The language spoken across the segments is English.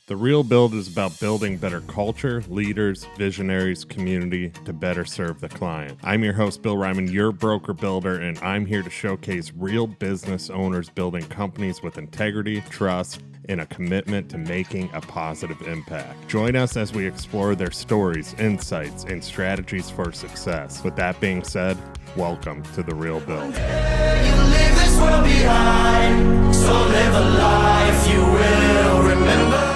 The Real Build is about building better culture, leaders, visionaries, community to better serve the client. I'm your host, Bill Reiman, your broker builder, and I'm here to showcase real business owners building companies with integrity, trust, and a commitment to making a positive impact. Join us as we explore their stories, insights, and strategies for success. With that being said, welcome to The Real Build. You leave this world behind, so live a life you will remember.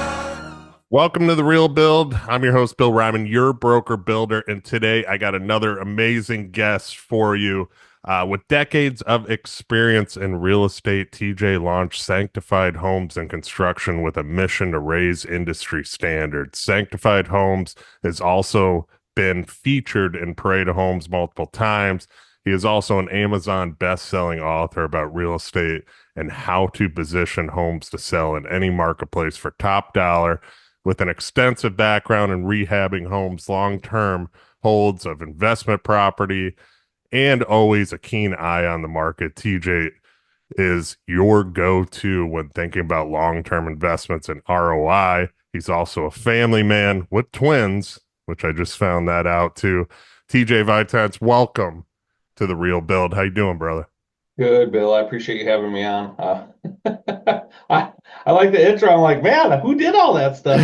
Welcome to The Real Build. I'm your host, Bill Reiman, your broker builder, and today I got another amazing guest for you. With decades of experience in real estate, TJ launched Sanctified Homes and Construction with a mission to raise industry standards. Sanctified Homes has also been featured in Parade of Homes multiple times. He is also an Amazon best-selling author about real estate and how to position homes to sell in any marketplace for top dollar. With an extensive background in rehabbing homes long-term holds of investment property and always a keen eye on the market, TJ is your go-to when thinking about long-term investments and ROI. He's also a family man with twins, which I just found that out too. TJ Vitense, welcome to The Real Build. How you doing, brother? Good, Bill. I appreciate you having me on. I like the intro. I'm like, man, who did all that stuff?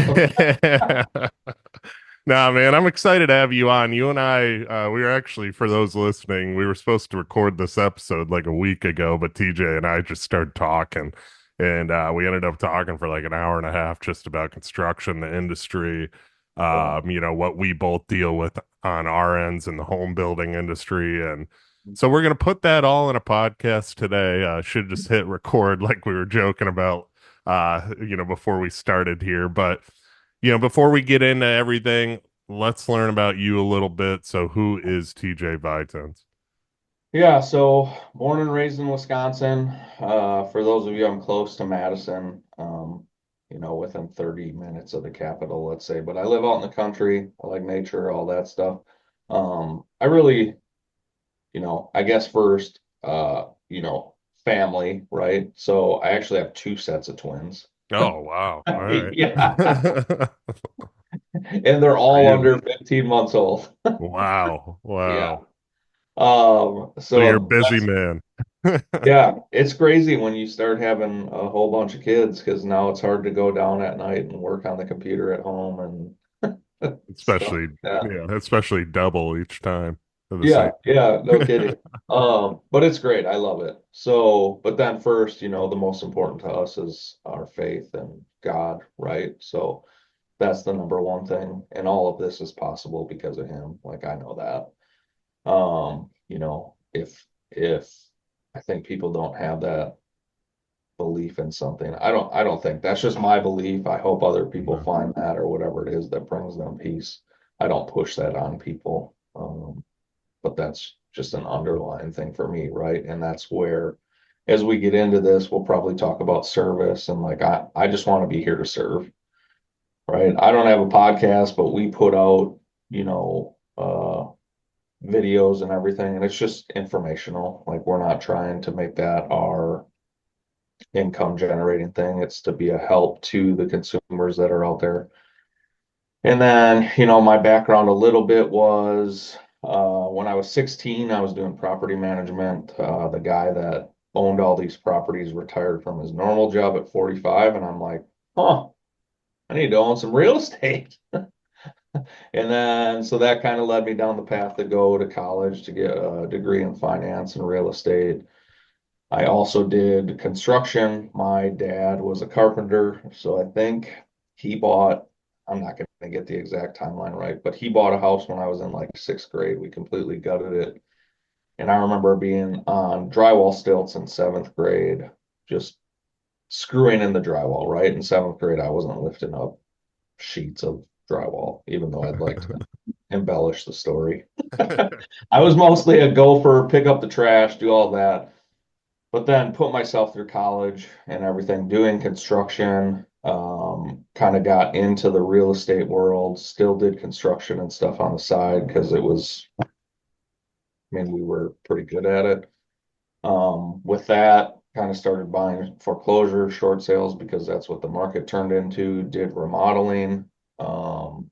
Nah, man, I'm excited to have you on. You and I, we were actually, for those listening, we were supposed to record this episode like a week ago, but TJ and I just started talking, and we ended up talking for like an hour and a half just about construction, the industry, what we both deal with on our ends in the home building industry. And so we're going to put that all in a podcast today. Should just hit record like we were joking about, before we started here. But, before we get into everything, let's learn about you a little bit. So who is TJ Vitense? Yeah, so born and raised in Wisconsin. For those of you, I'm close to Madison, within 30 minutes of the capital, let's say. But I live out in the country. I like nature, all that stuff. I really, I guess first, family, right? So I actually have two sets of twins. Oh, wow. All right. Yeah. And they're all under 15 months old. Wow. Yeah. Wow. So you're a So busy man. yeah, it's crazy when you start having a whole bunch of kids because now it's hard to go down at night and work on the computer at home and stuff Especially, like that. especially double each time for the Yeah, same. yeah, no kidding. But it's great. I love it. So, but then first, the most important to us is our faith and God, right? So that's the number one thing. And all of this is possible because of him. Like I know that. If I think people don't have that belief in something, I don't think that's just my belief. I hope other people No. find that or whatever it is that brings them peace. I don't push that on people. But that's just an underlying thing for me, right? And that's where, as we get into this, we'll probably talk about service and like I just want to be here to serve, right? I don't have a podcast, but we put out, videos and everything, and it's just informational. Like we're not trying to make that our income generating thing. It's to be a help to the consumers that are out there. And then, my background a little bit was when I was 16, I was doing property management. The guy that owned all these properties retired from his normal job at 45, and I'm like, I need to own some real estate. And then, so that kind of led me down the path to go to college to get a degree in finance and real estate. I also did construction. My dad was a carpenter, so I think he bought, I'm not going to get the exact timeline right, but he bought a house when I was in like sixth grade. We completely gutted it. And I remember being on drywall stilts in seventh grade, just screwing in the drywall, right? In seventh grade, I wasn't lifting up sheets of drywall, even though I'd like to embellish the story. I was mostly a gopher, pick up the trash, do all that. But then put myself through college and everything, doing construction, kind of got into the real estate world, still did construction and stuff on the side because we were pretty good at it. With that, kind of started buying foreclosure short sales because that's what the market turned into, did remodeling. Um,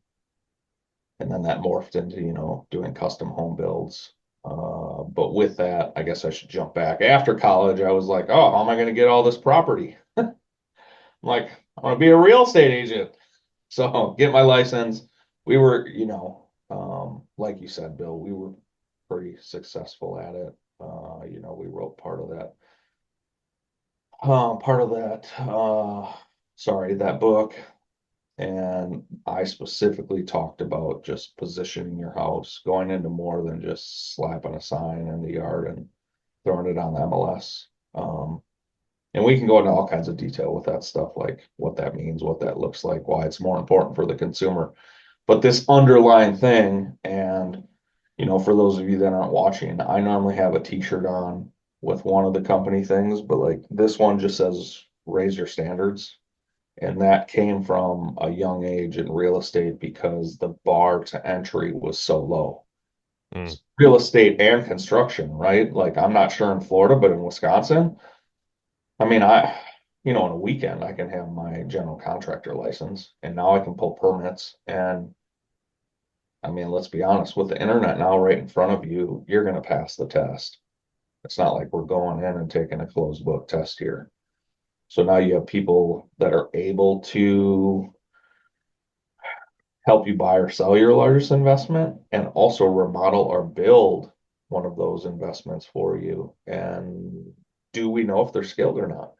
and then that morphed into, doing custom home builds. But with that, I guess I should jump back. After college, I was like, oh, how am I going to get all this property? I'm like, I want to be a real estate agent. So get my license. We were, like you said, Bill, we were pretty successful at it. We wrote sorry, that book. And I specifically talked about just positioning your house, going into more than just slapping a sign in the yard and throwing it on the MLS. And we can go into all kinds of detail with that stuff, like what that means, what that looks like, why it's more important for the consumer. But this underlying thing, and for those of you that aren't watching, I normally have a t-shirt on with one of the company things, but like this one just says raise your standards. And that came from a young age in real estate because the bar to entry was so low. Mm. Real estate and construction, right? Like I'm not sure in Florida, but in Wisconsin, I mean, on a weekend, I can have my general contractor license and now I can pull permits. And I mean, let's be honest, with the internet now right in front of you, you're going to pass the test. It's not like we're going in and taking a closed book test here. So now you have people that are able to help you buy or sell your largest investment and also remodel or build one of those investments for you. And do we know if they're skilled or not?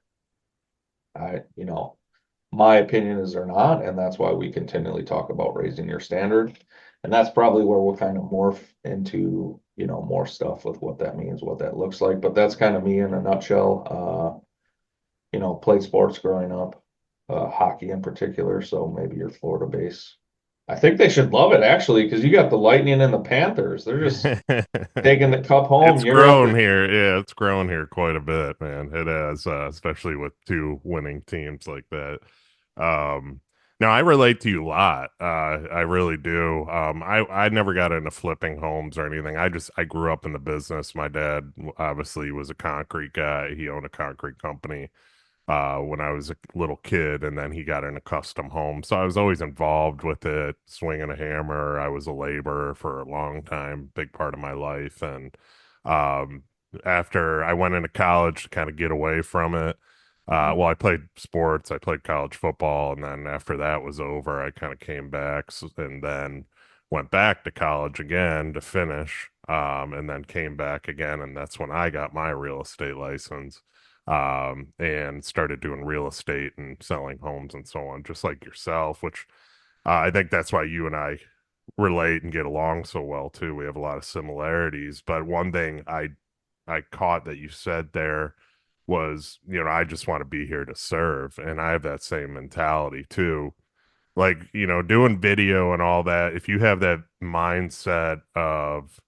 My opinion is they're not, and that's why we continually talk about raising your standard. And that's probably where we'll kind of morph into, more stuff with what that means, what that looks like. But that's kind of me in a nutshell. Played sports growing up, hockey in particular. So maybe your Florida base. I think they should love it actually, because you got the Lightning and the Panthers. They're just taking the cup home It's year grown after. here. Yeah, it's grown here quite a bit, man. It has, especially with two winning teams like that. Um, Now I relate to you a lot. I really do. I never got into flipping homes or anything. I grew up in the business. My dad obviously was a concrete guy. He owned a concrete company when I was a little kid, and then he got in a custom home. So I was always involved with it, swinging a hammer. I was a laborer for a long time, big part of my life. And um, after I went into college to kind of get away from it, well, I played sports, I played college football, and then after that was over, I kind of came back and then went back to college again to finish, and then came back again, and that's when I got my real estate license and started doing real estate and selling homes and so on, just like yourself, which I think that's why you and I relate and get along so well too. We have a lot of similarities. But one thing I caught that you said there was, I just want to be here to serve, and I have that same mentality too. Like, doing video and all that, if you have that mindset of,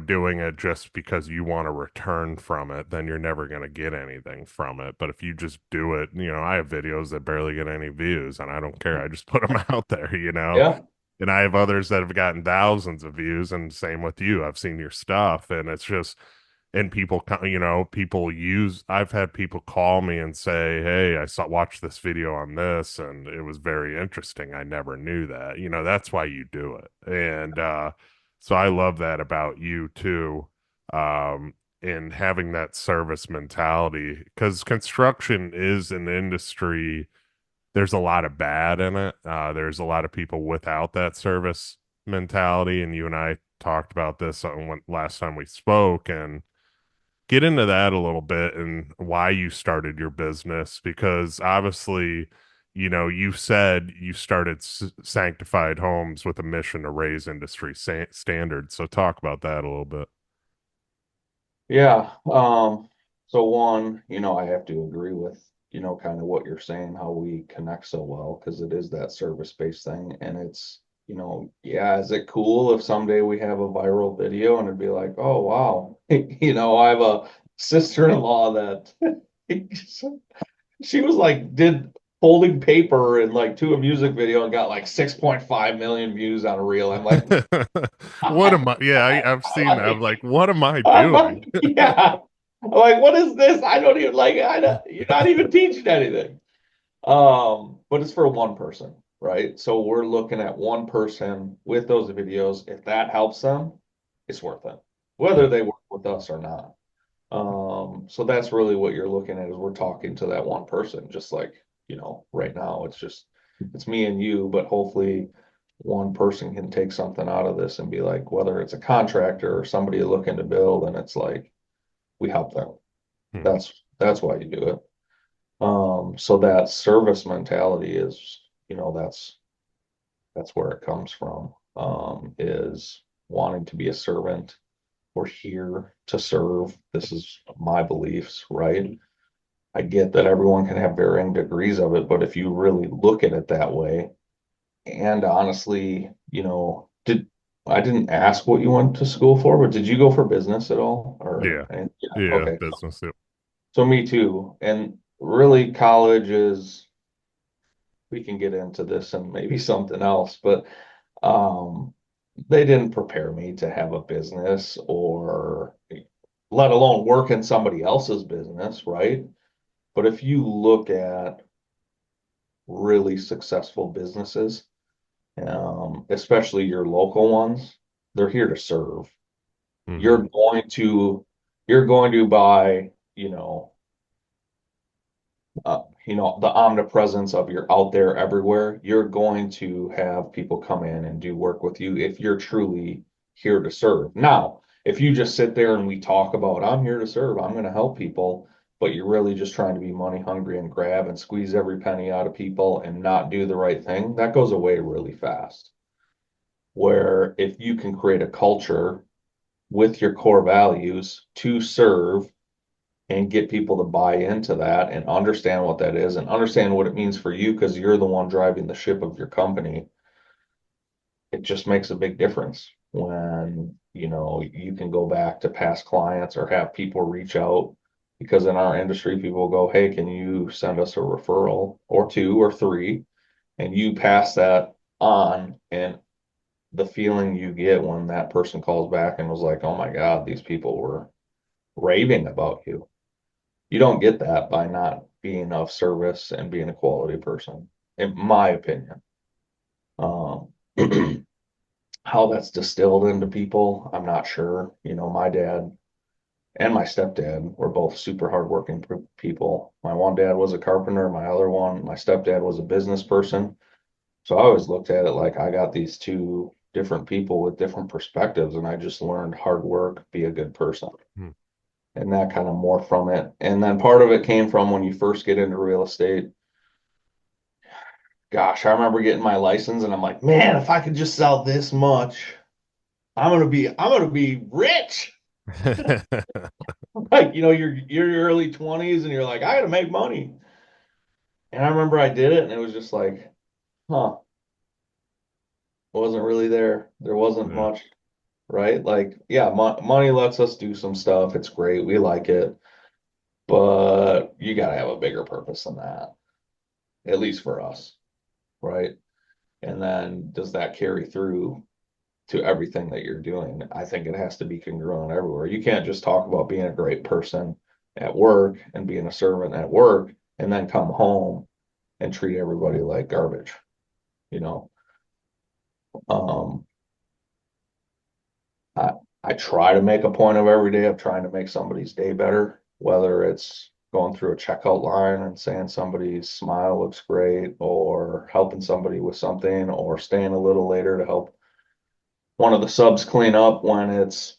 doing it just because you want a return from it, then you're never going to get anything from it. But if you just do it, I have videos that barely get any views and I don't care. I just put them out there. Yeah, And I have others that have gotten thousands of views, and same with you. I've seen your stuff, and it's just, and people, I've had people call me and say, "Hey, watched this video on this, and it was very interesting. I never knew that." That's why you do it. And so I love that about you too, in having that service mentality, because construction is an industry, there's a lot of bad in it. There's a lot of people without that service mentality, and you and I talked about this last time we spoke, and get into that a little bit and why you started your business, because obviously, you said you started Sanctified Homes with a mission to raise industry standards. So talk about that a little bit. yeah. So one, I have to agree with, kind of what you're saying, how we connect so well, because it is that service-based thing. And it's, yeah, is it cool if someday we have a viral video and it'd be like, oh wow, I have a sister-in-law that she was like did folding paper and like to a music video and got like 6.5 million views on a reel. I'm like, What am I? Yeah, I've seen that. I'm like, like, what am I doing? yeah. I'm like, what is this? I don't even like I don't, you're not even teaching anything. But it's for one person, right? So we're looking at one person with those videos. If that helps them, it's worth it, Yeah. whether they work with us or not. So that's really what you're looking at is we're talking to that one person, just like, right now it's me and you, but hopefully one person can take something out of this and be like, whether it's a contractor or somebody looking to build, and it's like we help them. Hmm. That's why you do it. So that service mentality is, that's where it comes from, is wanting to be a servant. We're here to serve. This is my beliefs, right? I get that everyone can have varying degrees of it, but if you really look at it that way, and honestly, I didn't ask what you went to school for, but did you go for business at all? Or, Yeah. and yeah, Yeah. okay. Business. Yeah. So me too. And really college is, we can get into this and maybe something else, but um they didn't prepare me to have a business or let alone work in somebody else's business, right? But if you look at really successful businesses, especially your local ones, they're here to serve. Hmm. You're going to you're going to buy, the omnipresence of you're out there everywhere. You're going to have people come in and do work with you if you're truly here to serve. Now, if you just sit there and we talk about, I'm here to serve, I'm going to help people, but you're really just trying to be money hungry and grab and squeeze every penny out of people and not do the right thing, that goes away really fast. Where if you can create a culture with your core values to serve and get people to buy into that and understand what that is and understand what it means for you because you're the one driving the ship of your company, it just makes a big difference when, you can go back to past clients or have people reach out because in our industry, people go, hey, can you send us a referral or two or three? And you pass that on, and the feeling you get when that person calls back and was like, oh my God, these people were raving about you. You don't get that by not being of service and being a quality person, in my opinion. Um, how that's distilled into people, I'm not sure. My dad and my stepdad were both super hardworking people. My one dad was a carpenter, my stepdad was a business person. So I always looked at it like I got these two different people with different perspectives, and I just learned hard work, be a good person. Hmm. And that kind of more from it. And then part of it came from when you first get into real estate. Gosh, I remember getting my license and I'm like, man, if I could just sell this much, I'm gonna be rich. Like, you're your early 20s and you're like, I gotta make money. And I remember I did it and it was just like, huh, it wasn't really there. There wasn't Yeah. much, right? Like, yeah, money lets us do some stuff. It's great. We like it, but you gotta have a bigger purpose than that, at least for us, right? And then does that carry through to everything that you're doing? I think it has to be congruent everywhere. You can't just talk about being a great person at work and being a servant at work and then come home and treat everybody like garbage, you know. Um, I I try to make a point of every day of trying to make somebody's day better, whether it's going through a checkout line and saying somebody's smile looks great, or helping somebody with something, or staying a little later to help one of the subs clean up when it's,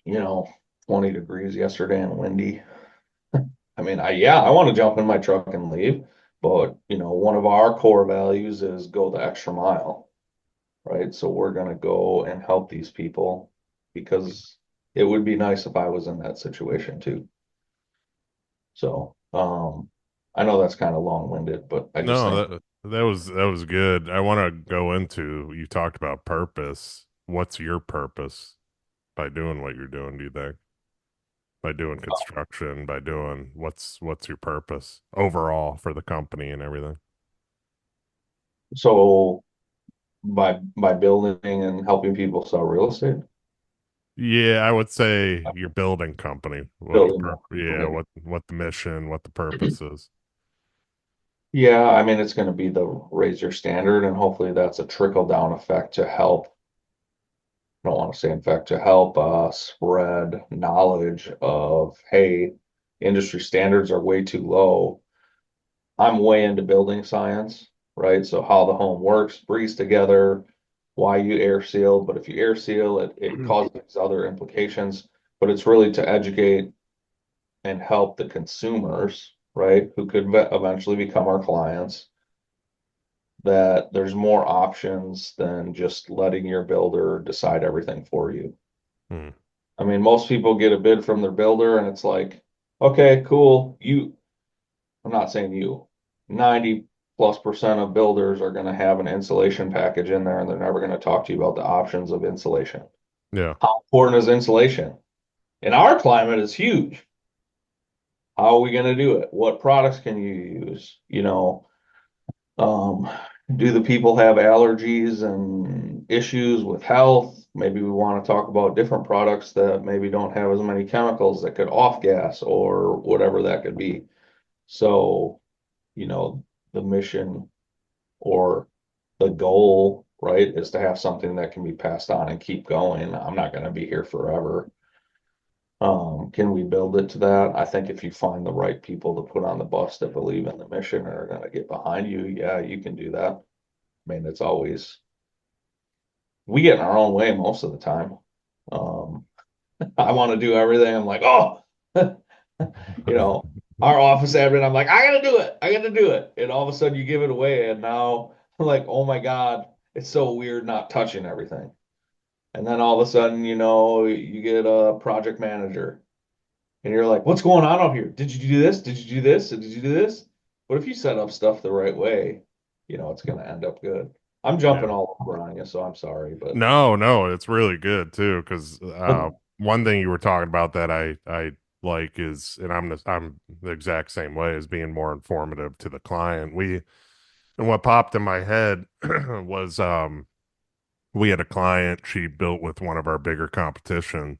you know, 20 degrees yesterday and windy. I mean, I want to jump in my truck and leave, but one of our core values is go the extra mile, right? So we're gonna go and help these people because it would be nice if I was in that situation too. So, I know that's kind of long-winded, but I just think No, that was good. I want to go into, you talked about purpose. What's your purpose by doing what you're doing, do you think? By doing construction, by doing what's your purpose overall for the company and everything? so by building and helping people sell real estate. Yeah, I would say your building company, what the Building yeah, company. what the mission, what the purpose is. Yeah, I mean, it's going to be the raise your standard, and hopefully that's a trickle down effect to help. I don't want to say in fact to help spread knowledge of, hey, industry standards are way too low. I'm way into building science, right? So how the home works, breathes together, why you air seal, but if you air seal it, it causes other implications. But it's really to educate and help the consumers, right, who could eventually become our clients, that there's more options than just letting your builder decide everything for you. Hmm. I mean, most people get a bid from their builder and it's like, okay, cool. I'm not saying you, 90+% of builders are going to have an insulation package in there and they're never going to talk to you about the options of insulation. Yeah. How important is insulation? In our climate, it's huge. How are we going to do it? What products can you use? Um, do the people have allergies and issues with health? Maybe we want to talk about different products that maybe don't have as many chemicals that could off gas or whatever that could be. So, you know, the mission or the goal, right, is to have something that can be passed on and keep going. I'm not going to be here forever. Can we build it to that? I think if you find the right people to put on the bus that believe in the mission and are going to get behind you, yeah, you can do that. I mean, it's always, we get in our own way most of the time. Um, I want to do everything. I'm like, oh, you know, our office admin, I'm like, I gotta do it. I gotta do it. And all of a sudden you give it away. And now I'm like, oh my God, it's so weird not touching everything. And then all of a sudden, you get a project manager and you're like, what's going on out here? Did you do this? Did you do this? Did you do this? But if you set up stuff the right way, it's going to end up good. I'm jumping Yeah. all over on you, so I'm sorry, but No, no, it's really good too, because one thing you were talking about that I like is, and I'm the exact same way, as being more informative to the client. And what popped in my head was we had a client she built with one of our bigger competition,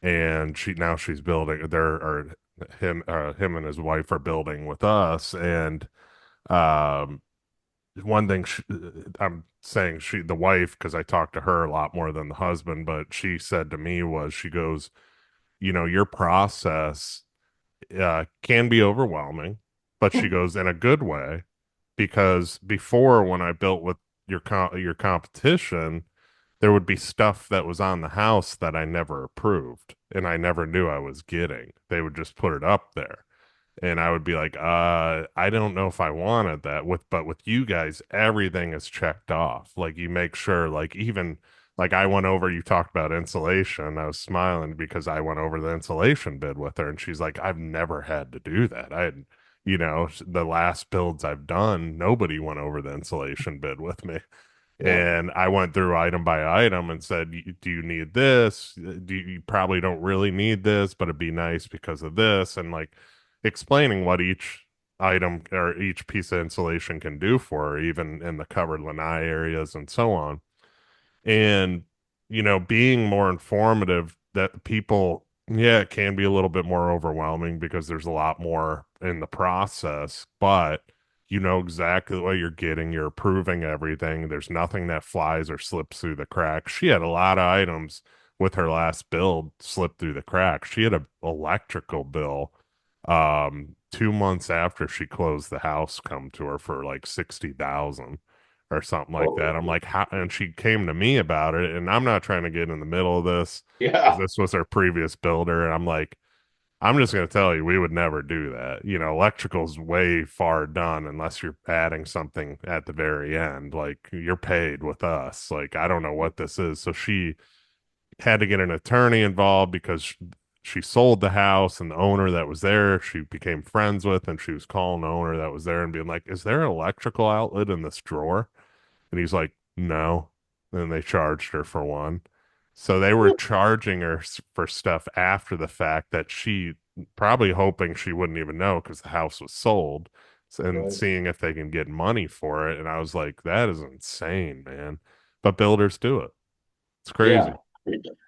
and she's building there, or him and his wife are building with us, and um one thing I'm saying, the wife, because I talked to her a lot more than the husband, but she said to me was, she goes, your process can be overwhelming, but she goes, in a good way, because before, when I built with your competition, there would be stuff that was on the house that I never approved and I never knew I was getting. They would just put it up there. And I would be like, I don't know if I wanted that. But with you guys, everything is checked off. Like, you make sure, like, even like, I went over, you talked about insulation. I was smiling because I went over the insulation bid with her, and she's like, I've never had to do that. I had, the last builds I've done, nobody went over the insulation bid with me. yeah, And I went through item by item and said, do you need this? You probably don't really need this, but it'd be nice because of this. And like, explaining what each item or each piece of insulation can do for her, even in the covered lanai areas and so on. And, being more informative, that people, yeah, it can be a little bit more overwhelming because there's a lot more in the process, but you know exactly what you're getting. You're approving everything. There's nothing that flies or slips through the cracks. She had a lot of items with her last build slip through the cracks. She had a electrical bill 2 months after she closed the house come to her for like 60,000 or something like that. I'm totally. like, how? And she came to me about it, and I'm not trying to get in the middle of this because Yeah, this was her previous builder, and I'm like, I'm just going to tell you, we would never do that. Electrical's way far done unless you're adding something at the very end. Like, you're paid with us. Like, I don't know what this is. So she had to get an attorney involved because she sold the house, and the owner that was there, she became friends with, and she was calling the owner that was there and being like, is there an electrical outlet in this drawer? And he's like, no. And they charged her for one. So they were charging her for stuff after the fact that she probably hoping she wouldn't even know because the house was sold, and right. seeing if they can get money for it. And I was like, that is insane, man. But builders do it. It's Yeah. crazy.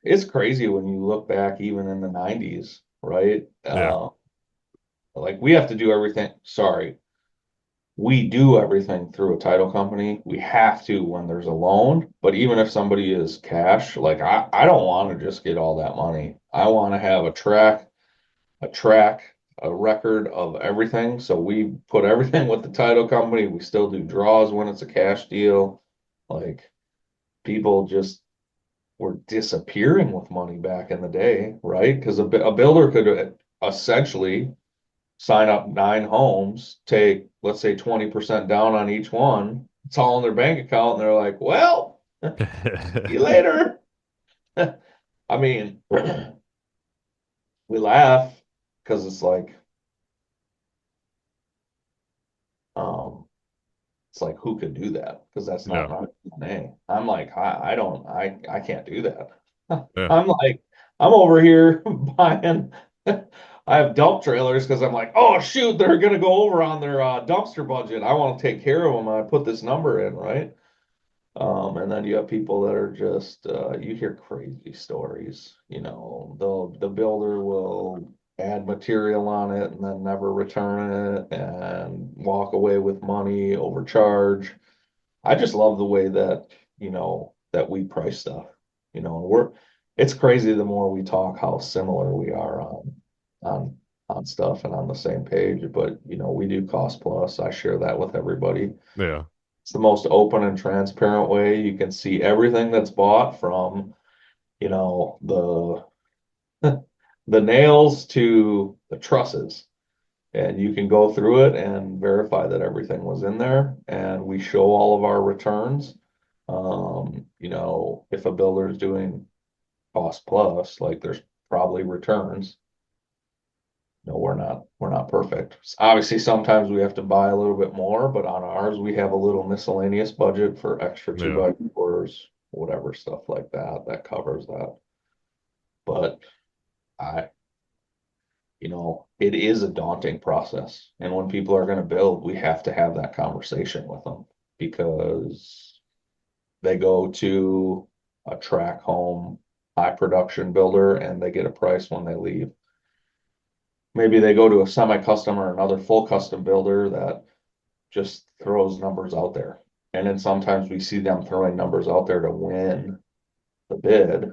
It's crazy when you look back even in the 90s, right? Yeah. Like we have to do everything. Sorry, we do everything through a title company. We have to when there's a loan, but even if somebody is cash, like I don't want to just get all that money. I want to have a track, a record of everything. So we put everything with the title company. We still do draws when it's a cash deal. Like people just were disappearing with money back in the day, right? Because a builder could essentially sign up 9 homes, take, let's say, 20% down on each one. It's all in their bank account, and they're like, well, see you later. I mean, we laugh because it's like, um, it's like who could do that? Because that's not Yeah. my DNA. I'm like, I don't, I can't do that. Yeah. I'm like, I'm over here buying. I have dump trailers because I'm like, oh shoot, they're gonna go over on their dumpster budget. I want to take care of them. I put this number in, right? And then you have people that are just you hear crazy stories. The builder will add material on it and then never return it and walk away with money, overcharge. I just love the way that, that we price stuff. It's crazy the more we talk how similar we are on on stuff and on the same page. But we do cost plus. I share that with everybody. Yeah. It's the most open and transparent way. You can see everything that's bought from, the the nails to the trusses. And you can go through it and verify that everything was in there. And we show all of our returns. If a builder is doing cost plus, like there's probably returns. No, we're not perfect. Obviously, sometimes we have to buy a little bit more, but on ours, we have a little miscellaneous budget for extra two Yeah. by fours, whatever stuff like that, that covers that. But I, it is a daunting process. And when people are going to build, we have to have that conversation with them because they go to a track home, high production builder, and they get a price when they leave. Maybe they go to a semi-custom or another full custom builder that just throws numbers out there. And then sometimes we see them throwing numbers out there to win the bid.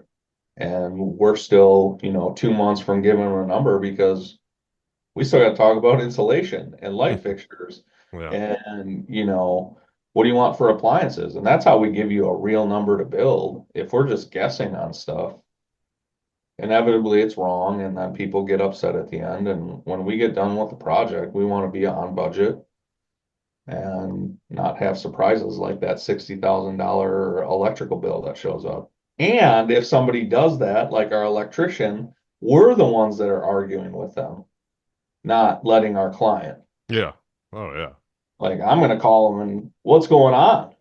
And we're still, 2 months from giving them a number because we still got to talk about insulation and light fixtures Yeah. and, what do you want for appliances? And that's how we give you a real number to build. If we're just guessing on stuff, inevitably it's wrong. And then people get upset at the end. And when we get done with the project, we want to be on budget and not have surprises like that $60,000 electrical bill that shows up. And if somebody does that, like our electrician, we're the ones that are arguing with them, not letting our client. Yeah. Oh yeah. Like I'm going to call them and what's going on?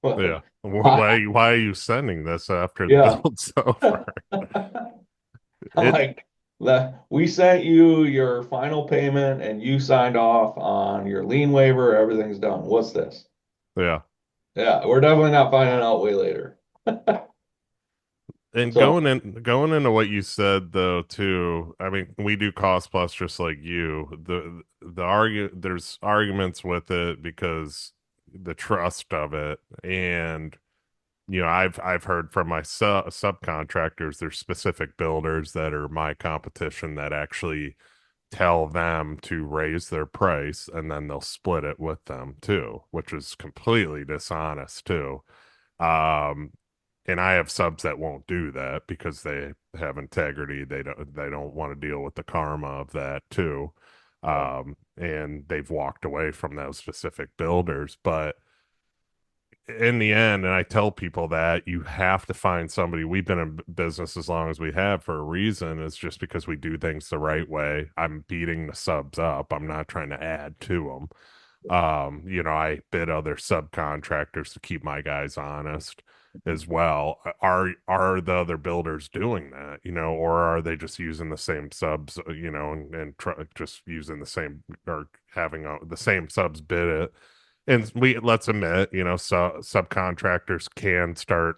Yeah. Like, Why are you sending this after the yeah. build's over? It Like we sent you your final payment and you signed off on your lien waiver, everything's done. What's this? yeah. Yeah, we're definitely not finding out way later. And So going into what you said though too, I mean, we do cost plus just like you. There's arguments with it because the trust of it, and I've heard from my subcontractors, there's specific builders that are my competition that actually tell them to raise their price and then they'll split it with them too, which is completely dishonest too. Um, and I have subs that won't do that because they have integrity. They don't want to deal with the karma of that too. yeah. And they've walked away from those specific builders. But in the end, and I tell people that you have to find somebody. We've been in business as long as we have for a reason. It's just because we do things the right way. I'm beating the subs up. I'm not trying to add to them. I bid other subcontractors to keep my guys honest as well. Are the other builders doing that, or are they just using the same subs, and just using the same or having the same subs bid it? And let's admit, subcontractors can start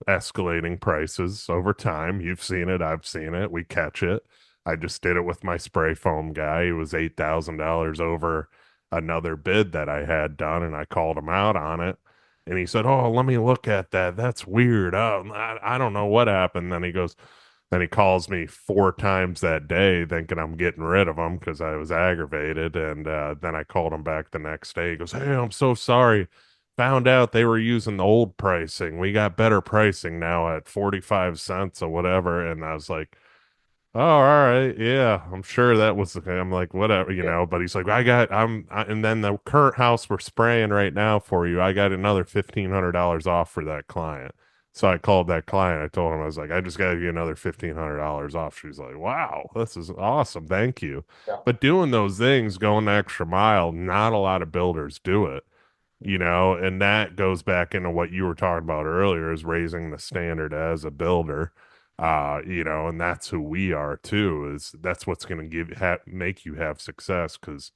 escalating prices over time. You've seen it, I've seen it, we catch it. I just did it with my spray foam guy. He was $8,000 over another bid that I had done, and I called him out on it. And he said, "Oh, let me look at that. That's weird. Oh, I don't know what happened." Then he calls me four times that day, thinking I'm getting rid of him because I was aggravated. And then I called him back the next day. He goes, "Hey, I'm so sorry. Found out they were using the old pricing. We got better pricing now at 45 cents or whatever." And I was like, "Oh, all right. Yeah, I'm sure that was I'm like, whatever, Yeah. but he's like, and then the current house we're spraying right now for you, I got another $1,500 off for that client." So I called that client. I told him, I was like, "I just got you another $1,500 off." She's like, "Wow, this is awesome. Thank you." Yeah. But doing those things, going the extra mile, not a lot of builders do it, and that goes back into what you were talking about earlier, is raising the standard as a builder. And that's who we are too, is that's what's going to make you have success, because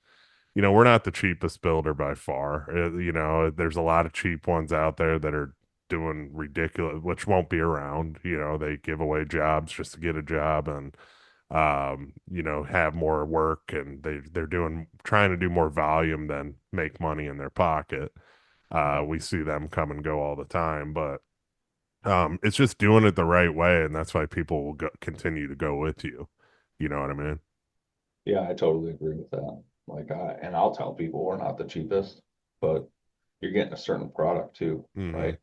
we're not the cheapest builder by far. There's a lot of cheap ones out there that are doing ridiculous, which won't be around. They give away jobs just to get a job, and have more work, and they're doing trying to do more volume than make money in their pocket. We see them come and go all the time, but it's just doing it the right way, and that's why people will continue to go with you. You know what I mean? Yeah, I totally agree with that. And I'll tell people we're not the cheapest, but you're getting a certain product too, Hmm. right?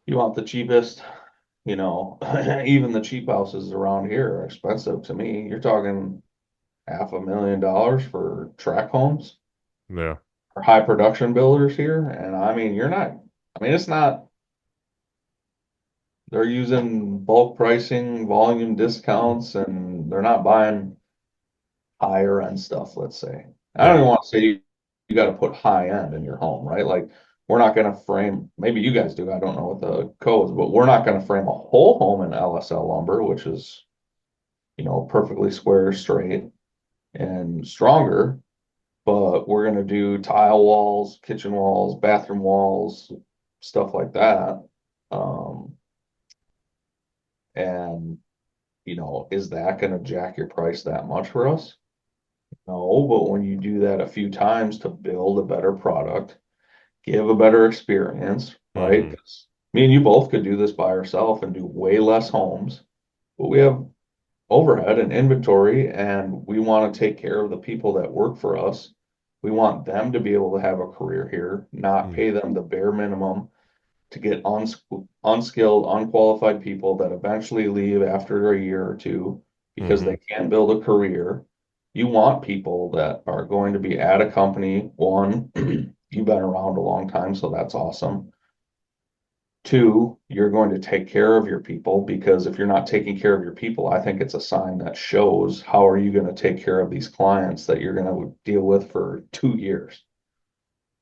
You want the cheapest, even the cheap houses around here are expensive to me. You're talking $500,000 for tract homes Yeah. or high production builders here. And I mean, it's not, they're using bulk pricing, volume discounts, and they're not buying higher end stuff, let's say. I don't Yeah. even want to say you got to put high end in your home, right? Like, we're not going to frame, maybe you guys do, I don't know what the codes, but we're not going to frame a whole home in LSL lumber, which is, perfectly square, straight, and stronger. But we're going to do tile walls, kitchen walls, bathroom walls, stuff like that. Um, and, is that going to jack your price that much for us? No, but when you do that a few times to build a better product, give a better experience, right? Hmm. 'Cause me and you both could do this by ourselves and do way less homes, but we have overhead and inventory, and we want to take care of the people that work for us. We want them to be able to have a career here, not Hmm. pay them the bare minimum to get unskilled, unqualified people that eventually leave after a year or two because Hmm. they can't build a career. You want people that are going to be at a company. One, you've been around a long time, so that's awesome. Two, you're going to take care of your people, because if you're not taking care of your people, I think it's a sign that shows how are you going to take care of these clients that you're going to deal with for 2 years,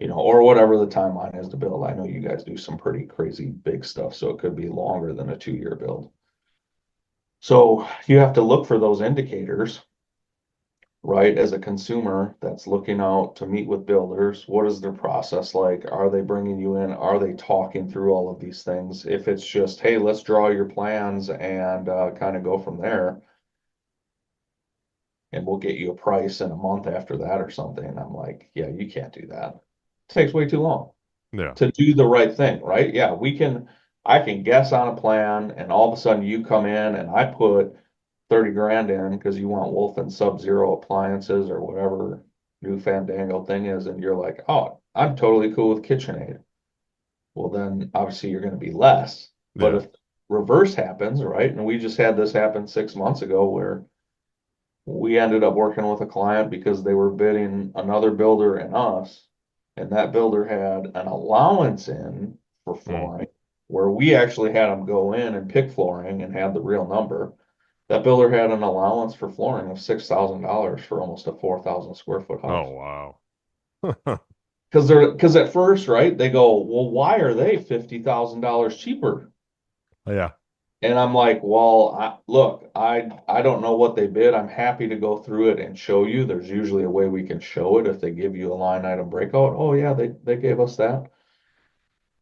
or whatever the timeline is to build. I know you guys do some pretty crazy big stuff, so it could be longer than a 2 year build. So you have to look for those indicators, right? As a consumer that's looking out to meet with builders, what is their process like? Are they bringing you in? Are they talking through all of these things? If it's just, hey, let's draw your plans and kind of go from there, and we'll get you a price in a month after that or something. I'm like, yeah, you can't do that. It takes way too long Yeah. to do the right thing, right? Yeah, I can guess on a plan, and all of a sudden you come in and I put 30 grand in because you want Wolf and Sub-Zero appliances or whatever new fandangle thing is, and you're like, oh, I'm totally cool with KitchenAid. Well, then obviously you're going to be less. But Yeah. if reverse happens, right? And we just had this happen 6 months ago where we ended up working with a client because they were bidding another builder and us, and that builder had an allowance in for Mm. flooring where we actually had them go in and pick flooring and had the real number. That builder had an allowance for flooring of $6,000 for almost a 4,000 square foot Oh, house. wow. Because at first, right, they go, well, why are they $50,000 cheaper? Yeah. And I'm like, well, look, I don't know what they bid. I'm happy to go through it and show you. There's usually a way we can show it if they give you a line item breakout. Oh yeah, they gave us that.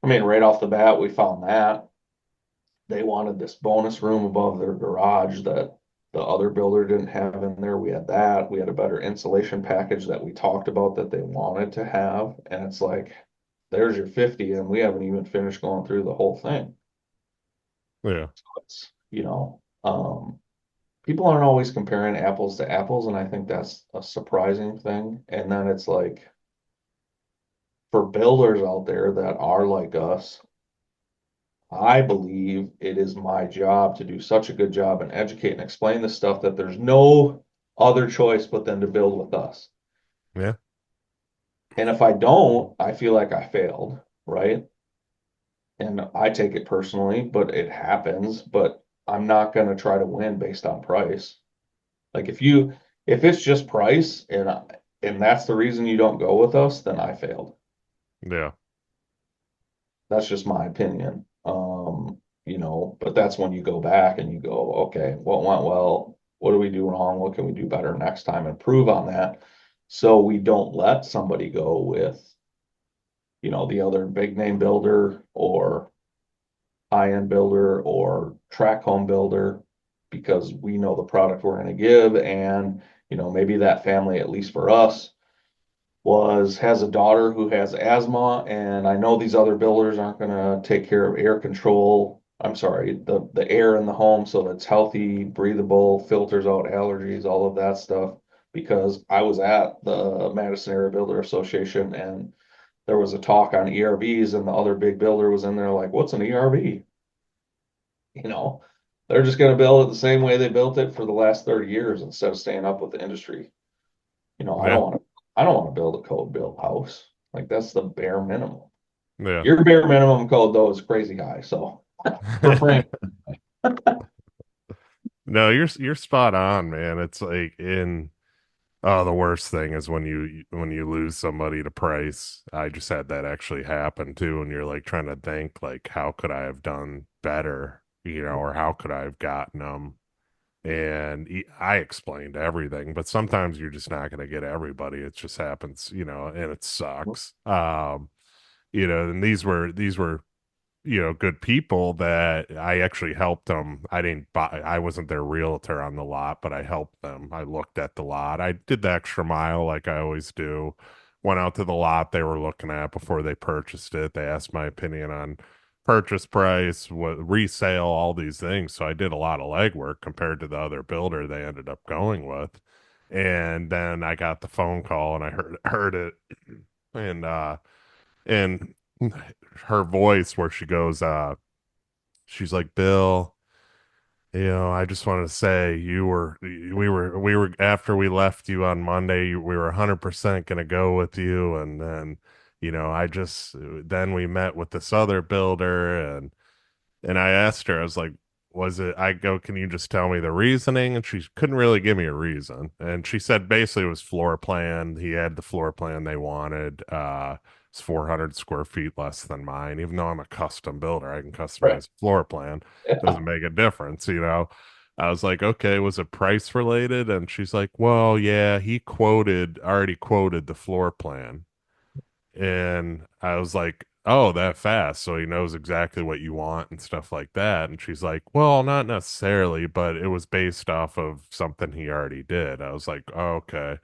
I mean, right off the bat, we found that. they wanted this bonus room above their garage that the other builder didn't have in there. We had that. We had a better insulation package that we talked about that they wanted to have. And it's like, there's your 50, and we haven't even finished going through the whole thing. Yeah. It's, people aren't always comparing apples to apples, and I think that's a surprising thing. And then it's like, for builders out there that are like us, I believe it is my job to do such a good job and educate and explain this stuff that there's no other choice but then to build with us. Yeah. And if I don't, I feel like I failed, right? And I take it personally, but it happens. But I'm not going to try to win based on price. Like if it's just price and that's the reason you don't go with us, then I failed. Yeah. That's just my opinion. But that's when you go back and you go, okay, what went well? What do we do wrong? What can we do better next time? Improve on that. So we don't let somebody go with, the other big name builder or high-end builder or track home builder because we know the product we're going to give. And, maybe that family, at least for us, has a daughter who has asthma, and I know these other builders aren't going to take care of air control. I'm sorry, the air in the home so that's healthy, breathable, filters out allergies, all of that stuff. Because I was at the Madison Area Builder Association and there was a talk on ERVs, and the other big builder was in there like, "What's an ERV?" You know, they're just going to build it the same way they built it for the last 30 years instead of staying up with the industry. I Yeah. don't want to I don't want to build a code built house. Like that's the bare minimum. Yeah. Your bare minimum code though is crazy high. So for frame, No, you're spot on, man. It's like in oh, the worst thing is when you lose somebody to price. I just had that actually happen too, and you're like trying to think like how could I have done better, or how could I have gotten them? And I explained everything, but sometimes you're just not going to get everybody. It just happens, and it sucks. And these were good people that I actually helped them. I didn't buy, I wasn't their realtor on the lot, but I helped them. I looked at the lot. I did the extra mile like I always do. Went out to the lot they were looking at before they purchased it. They asked my opinion on purchase price, what resale, all these things. So I did a lot of legwork compared to the other builder they ended up going with. And then I got the phone call and I heard it and and her voice where she goes, she's like, Bill, I just wanted to say we were after we left you on Monday, we were 100% going to go with you. And then, then we met with this other builder and I asked her, I was like, I go, can you just tell me the reasoning? And she couldn't really give me a reason. And she said basically it was floor plan. He had the floor plan they wanted. It's 400 square feet less than mine. Even though I'm a custom builder, I can right? customize floor plan. Yeah, Doesn't make a difference. I was like, okay, was it price related? And she's like, well, yeah, he already quoted the floor plan. And I was like, oh, that fast. So he knows exactly what you want and stuff like that. And she's like, well, not necessarily, but it was based off of something he already did. I was like, oh, okay.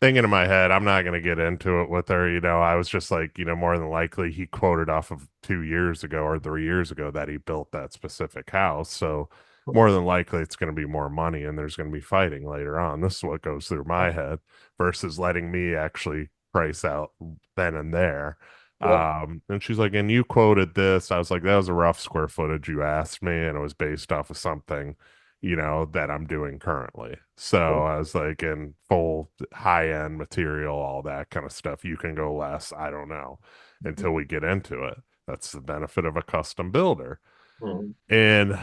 Thinking in my head, I'm not going to get into it with her. I was just like, more than likely he quoted off of 2 years ago or 3 years ago that he built that specific house. So more than likely it's going to be more money and there's going to be fighting later on. This is what goes through my head versus letting me actually price out then and there. yeah, And she's like, and you quoted this. I was like, that was a rough square footage you asked me, and it was based off of something that I'm doing currently. So I was like, in full high end material, all that kind of stuff. You can go less. I don't know until we get into it. That's the benefit of a custom builder. mhm, And,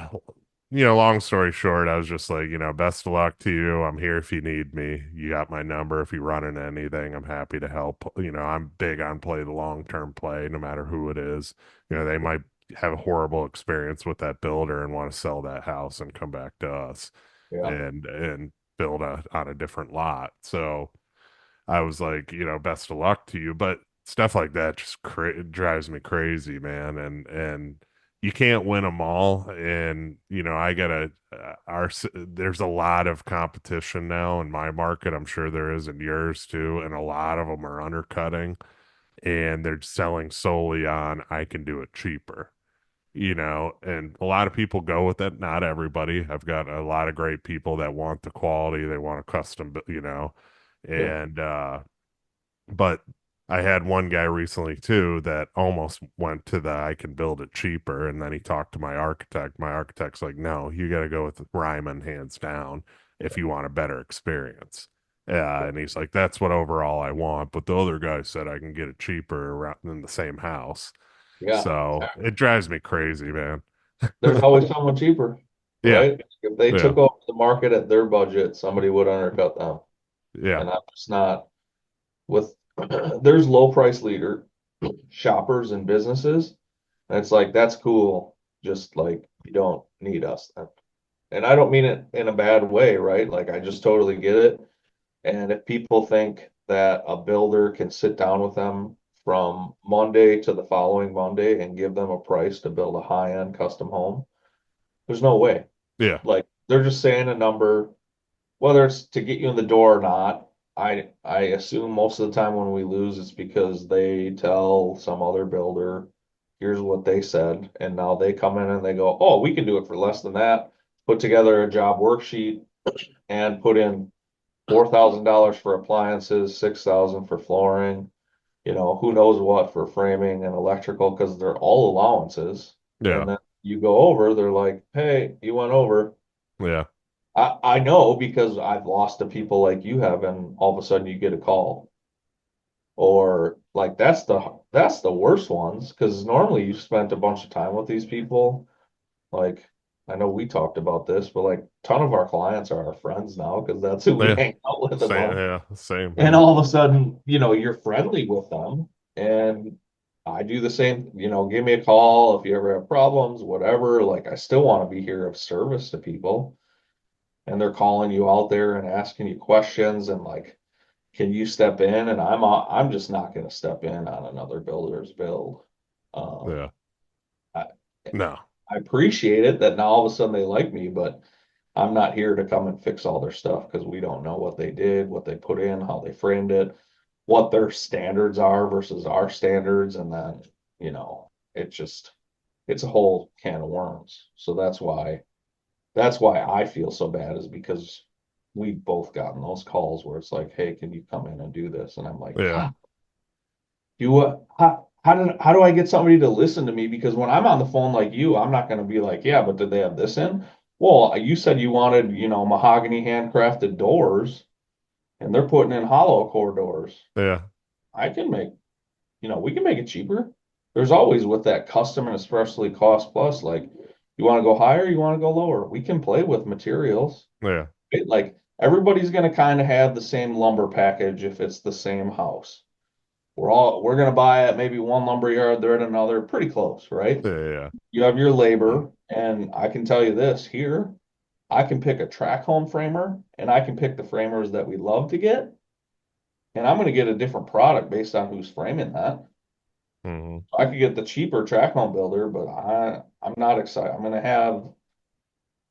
long story short, I was just like, best of luck to you. I'm here if you need me. You got my number. If you run into anything, I'm happy to help. I'm big on play the long term play, no matter who it is. They might have a horrible experience with that builder and want to sell that house and come back to us yeah, and build on a different lot. So I was like, best of luck to you. But stuff like that just drives me crazy, man. And you can't win them all. And, I gotta, there's a lot of competition now in my market. I'm sure there is in yours too. And a lot of them are undercutting and they're selling solely on, I can do it cheaper. And a lot of people go with it. Not everybody. I've got a lot of great people that want the quality, they want a custom, Yeah. and but I had one guy recently too that almost went to the I can build it cheaper, and then he talked to my architect. My architect's like, no, you got to go with Reiman hands down if you want a better experience. And he's like, that's what overall I want. But the other guy said I can get it cheaper around in the same house. Yeah. So it drives me crazy, man. There's always someone cheaper, Yeah, right? If they yeah, took over the market at their budget, somebody would undercut them. yeah, And I'm just not with there's low price leader shoppers and businesses. And it's like that's cool. Just like you don't need us. And I don't mean it in a bad way, right? Like I just totally get it. And if people think that a builder can sit down with them from Monday to the following Monday and give them a price to build a high-end custom home, there's no way. yeah, Like they're just saying a number, whether it's to get you in the door or not. I assume most of the time when we lose, it's because they tell some other builder, here's what they said, and now they come in and they go, oh, we can do it for less than that. Put together a job worksheet and put in $4,000 for appliances, 6,000 for flooring, who knows what for framing and electrical because they're all allowances. yeah, And then you go over, they're like, hey, you went over. yeah, I know because I've lost to people like you have, and all of a sudden you get a call. Or like that's the worst ones because normally you spent a bunch of time with these people. Like I know we talked about this, but like a ton of our clients are our friends now because that's who we yeah. hang out with the Same, most. yeah, same And here. all of a sudden, you're friendly with them. And I do the same, give me a call if you ever have problems, whatever. Like I still want to be here of service to people. And they're calling you out there and asking you questions and like, can you step in? And I'm just not going to step in on another builder's build. Um, Yeah, I, no, I appreciate it that now all of a sudden they like me, but I'm not here to come and fix all their stuff because we don't know what they did, what they put in, how they framed it, what their standards are versus our standards. And then, it's a whole can of worms. So that's why I feel so bad is because we've both gotten those calls where it's like, hey, can you come in and do this? And I'm like, yeah, how do I get somebody to listen to me? Because when I'm on the phone like you, I'm not going to be like, yeah, but did they have this in? Well, you said you wanted, mahogany handcrafted doors, and they're putting in hollow core doors. yeah, I can make, we can make it cheaper. There's always with that custom and especially cost plus, like you want to go higher, you want to go lower. We can play with materials. yeah, Like everybody's going to kind of have the same lumber package if it's the same house. We're going to buy at maybe one lumber yard, they're at another, pretty close, right? yeah, You have your labor, and I can tell you this here, I can pick a track home framer and I can pick the framers that we love to get, and I'm going to get a different product based on who's framing that. hmm, I could get the cheaper track home builder, but I'm not excited. I'm going to have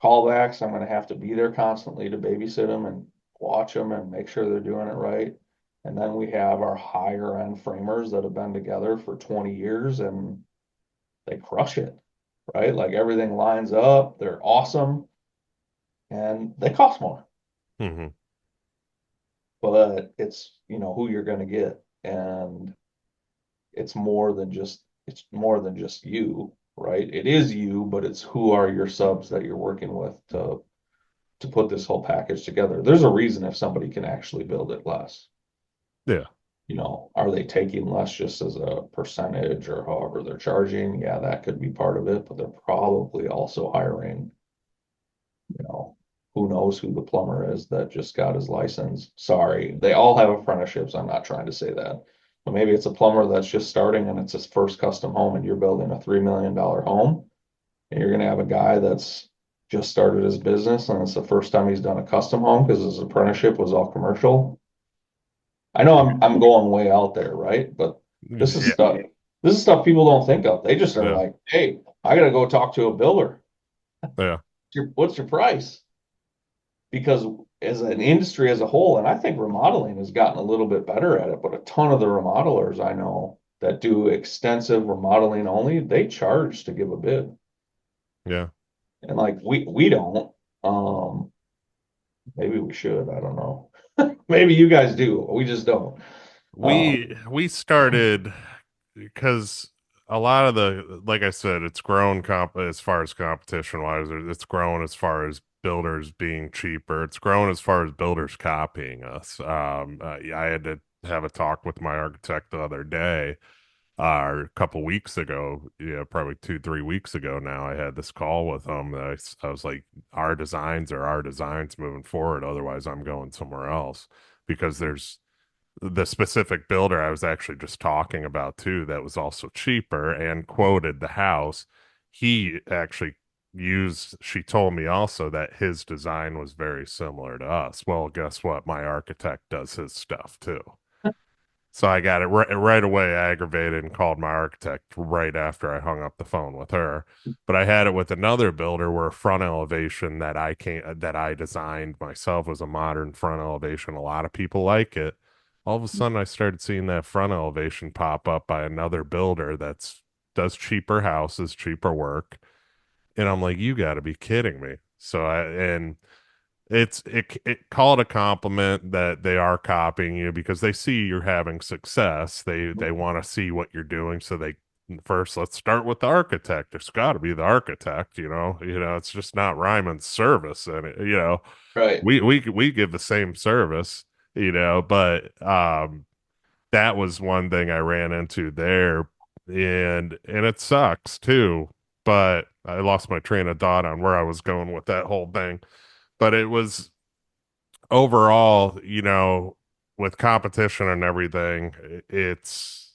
callbacks. I'm going to have to be there constantly to babysit them and watch them and make sure they're doing it right. And then we have our higher end framers that have been together for 20 years and they crush it, right? Like everything lines up, they're awesome and they cost more, hmm, but it's, who you're going to get. And it's more than just you, right? It is you, but it's who are your subs that you're working with to put this whole package together. There's a reason if somebody can actually build it less. yeah, Are they taking less just as a percentage or however they're charging? Yeah, that could be part of it, but they're probably also hiring, you know, who knows who the plumber is that just got his license. Sorry, they all have apprenticeships. I'm not trying to say that. But maybe it's a plumber that's just starting and it's his first custom home and you're building a $3 million home and you're going to have a guy that's just started his business and it's the first time he's done a custom home because his apprenticeship was all commercial. I know I'm going way out there, right? But this is yeah, stuff this is stuff people don't think of. They just are yeah, like, hey, I gotta go talk to a builder. Yeah. What's your price? Because as an industry as a whole, and I think remodeling has gotten a little bit better at it, but a ton of the remodelers I know that do extensive remodeling only, they charge to give a bid. Yeah. And like we don't. Um, maybe we should, I don't know. Maybe you guys do. We just don't. We started because a lot of the, like I said, it's grown as far as competition wise. It's grown as far as builders being cheaper. It's grown as far as builders copying us. I had to have a talk with my architect the other day, or a couple weeks ago. Yeah, probably 2, 3 weeks ago now. I had this call with him. That I was like, our designs are our designs moving forward. Otherwise, I'm going somewhere else because there's the specific builder I was actually just talking about too, that was also cheaper and quoted the house. He actually she told me also that his design was very similar to us. Well, guess what? My architect does his stuff too. So I got it right away aggravated and called my architect right after I hung up the phone with her. But I had it with another builder where front elevation that I designed myself was a modern front elevation. A lot of people like it. All of a sudden I started seeing that front elevation pop up by another builder that's does cheaper houses, cheaper work. And I'm like, you got to be kidding me. So I and it call it a compliment that they are copying you because they see you're having success. They want to see what you're doing. So they first let's start with the architect. It's got to be the architect, you know. It's just not Reiman's service, and Right. we give the same service, but that was one thing I ran into there, and it sucks too. But I lost my train of thought on where I was going with that whole thing. But it was overall, with competition and everything, it's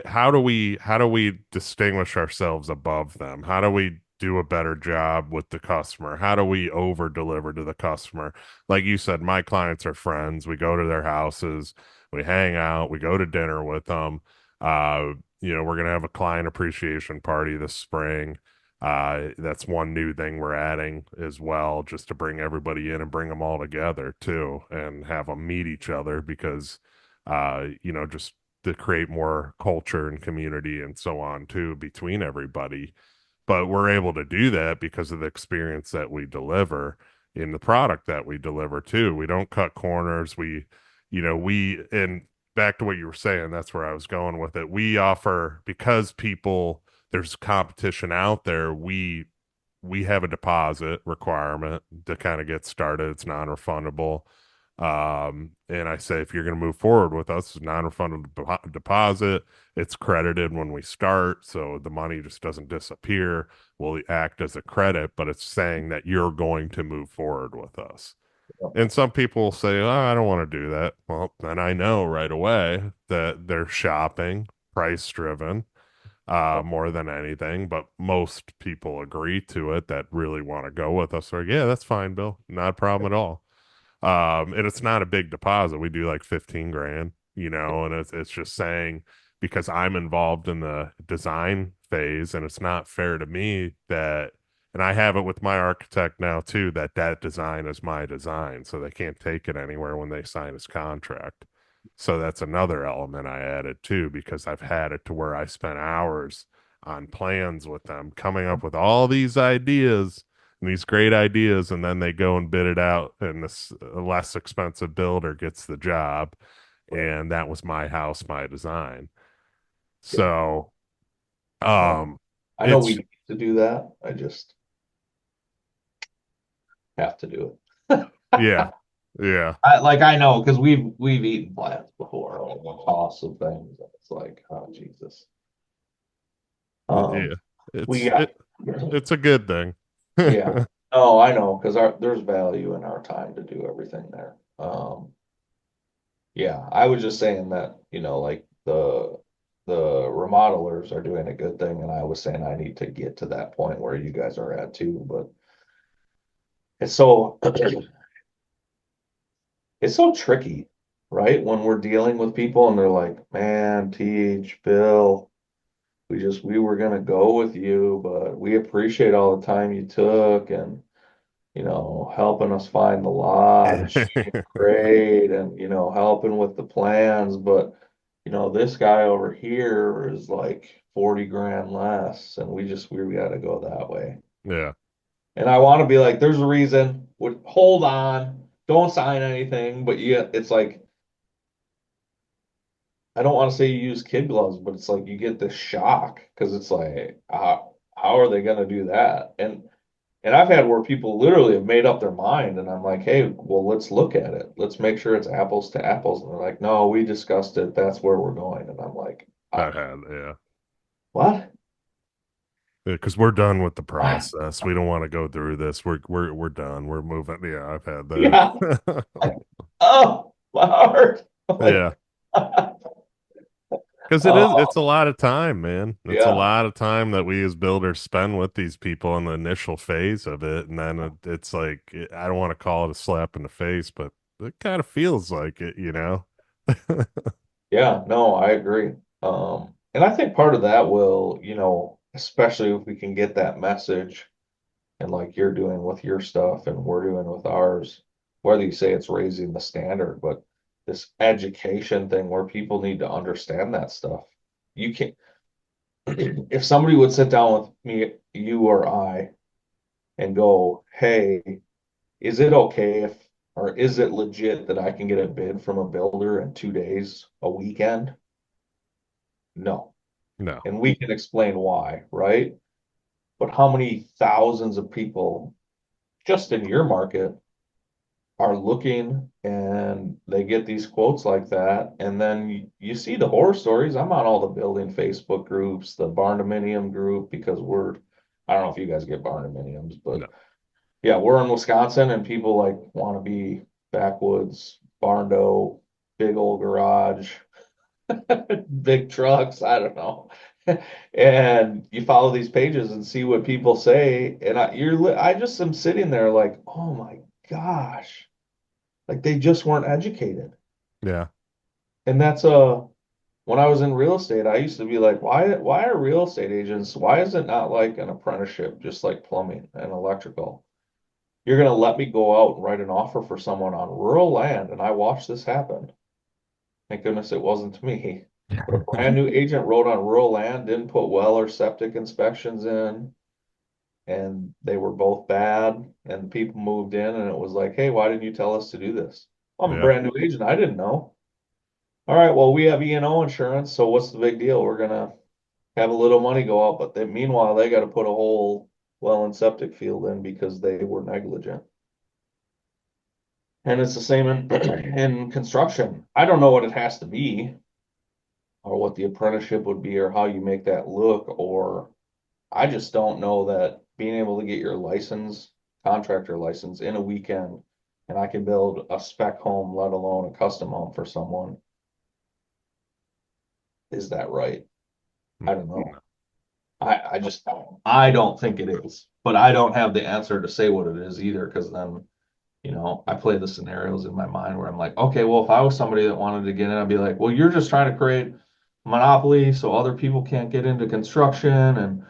how do we distinguish ourselves above them? How do we do a better job with the customer? How do we over deliver to the customer? Like you said, my clients are friends. We go to their houses, we hang out, we go to dinner with them. We're gonna have a client appreciation party this spring. That's one new thing we're adding as well, just to bring everybody in and bring them all together too, and have them meet each other because, just to create more culture and community and so on too between everybody. But we're able to do that because of the experience that we deliver in the product that we deliver too. We don't cut corners. And back to what you were saying, that's where I was going with it. We offer, because there's competition out there, we have a deposit requirement to kind of get started. It's non-refundable. And I say, if you're going to move forward with us, it's non-refundable deposit. It's credited when we start, so the money just doesn't disappear. Will act as a credit, but it's saying that you're going to move forward with us. And some people will say, oh, I don't want to do that. Well, then I know right away that they're shopping, price driven, more than anything. But most people agree to it that really want to go with us. Or, yeah, that's fine, Bill. Not a problem at all. And it's not a big deposit. We do like 15 grand, and it's just saying, because I'm involved in the design phase, and it's not fair to me that, and I have it with my architect now too, that design is my design. So they can't take it anywhere when they sign his contract. So that's another element I added too, because I've had it to where I spent hours on plans with them, coming up with all these ideas and these great ideas, and then they go and bid it out, and this less expensive builder gets the job. And that was my house, my design. Yeah. So, Yeah. um, I know we it's need to do that. I just have to do it. yeah, yeah, I know because we've eaten plants before on the cost of things. It's like, oh Jesus. yeah. We It's got it's a good thing. yeah. Oh, I know because our there's value in our time to do everything there. Yeah, I was just saying that, like the remodelers are doing a good thing, and I was saying I need to get to that point where you guys are at too, but it's so it's so tricky, right? When we're dealing with people and they're like, man, Teach, Bill, we we were gonna go with you, but we appreciate all the time you took and helping us find the lot and shooting grade and helping with the plans, but this guy over here is like 40 grand less, and we gotta go that way. Yeah. And I want to be like, there's a reason. Hold on, don't sign anything, but it's like I don't want to say you use kid gloves, but it's like you get this shock because it's like, how are they going to do that? And I've had where people literally have made up their mind, and I'm like, hey, well, let's look at it. Let's make sure it's apples to apples. And they're like, no, we discussed it. That's where we're going. And I'm like, I've had, yeah. what? Because we're done with the process. We don't want to go through this. We're done. We're moving. Yeah, I've had Yeah. that. Like, oh, my heart. I'm like, Yeah. Because it's oh, a lot of time, man. It's a yeah. lot of time that we as builders spend with these people in the initial phase of it. And then it's like, I don't want to call it a slap in the face, but it kind of feels like it, you know? Yeah, no, I agree. And I think part of that will, especially if we can get that message and like you're doing with your stuff and we're doing with ours, whether you say it's raising the standard, but this education thing where people need to understand that stuff. You can if somebody would sit down with me, you or I, and go, hey, is it okay if, or is it legit that I can get a bid from a builder in 2 days, a weekend? No. No. And we can explain why, right? But how many thousands of people just in your market are looking and they get these quotes like that? And then you see the horror stories. I'm on all the building Facebook groups, the barndominium group, because I don't know if you guys get barndominiums, but No. yeah, we're in Wisconsin and people like want to be backwoods, barndo, big old garage, big trucks. I don't know. And you follow these pages and see what people say. And I just am sitting there like, oh my gosh, like they just weren't educated. Yeah. And when I was in real estate, I used to be like, why are real estate agents, why is it not like an apprenticeship, just like plumbing and electrical? You're going to let me go out and write an offer for someone on rural land. And I watched this happen. Thank goodness it wasn't me. But a brand new agent wrote on rural land, didn't put well or septic inspections in, and they were both bad. And the people moved in, and it was like, hey, why didn't you tell us to do this? I'm a Yeah. brand new agent. I didn't know. All right, well, we have E&O insurance, so what's the big deal? We're gonna have a little money go out, but meanwhile, they got to put a whole well and septic field in because they were negligent. And it's the same in in construction. I don't know what it has to be or what the apprenticeship would be or how you make that look, or I just don't know that being able to get your license, contractor license in a weekend, and I can build a spec home, let alone a custom home for someone. Is that right? I don't know. I don't think it is, but I don't have the answer to say what it is either, because then I play the scenarios in my mind where I'm like, okay, well, if I was somebody that wanted to get in, I'd be like, well, you're just trying to create monopoly so other people can't get into construction. And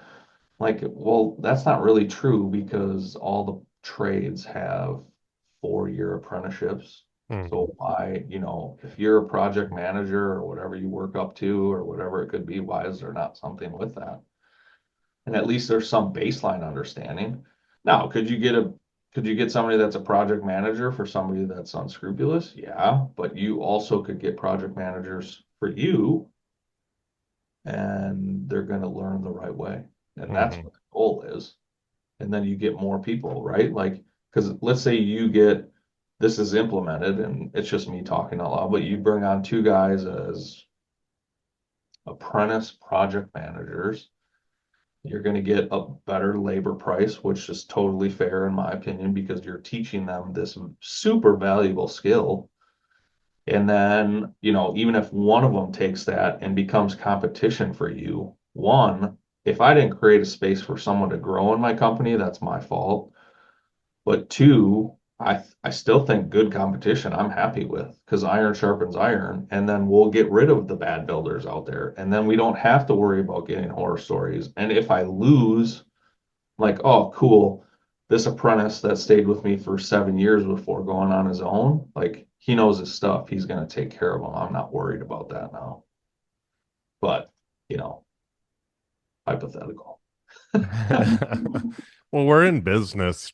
like, well, that's not really true because all the trades have 4-year apprenticeships. Mhm. So if you're a project manager or whatever you work up to or whatever it could be, why is there not something with that? And at least there's some baseline understanding. Now, could you get somebody that's a project manager for somebody that's unscrupulous? Yeah, but you also could get project managers for you, and they're going to learn the right way. And that's Mhm. what the goal is. And then you get more people, right? Like, because let's say you get this is implemented, and it's just me talking out loud, but you bring on 2 guys as apprentice project managers. You're going to get a better labor price, which is totally fair in my opinion, because you're teaching them this super valuable skill. And then, even if one of them takes that and becomes competition for you, one, if I didn't create a space for someone to grow in my company, that's my fault. But two, I still think good competition I'm happy with because iron sharpens iron, and then we'll get rid of the bad builders out there, and then we don't have to worry about getting horror stories. And if I lose, like, oh, cool, this apprentice that stayed with me for 7 years before going on his own, like he knows his stuff. He's gonna take care of him. I'm not worried about that now. But, you know, hypothetical. Well, we're in business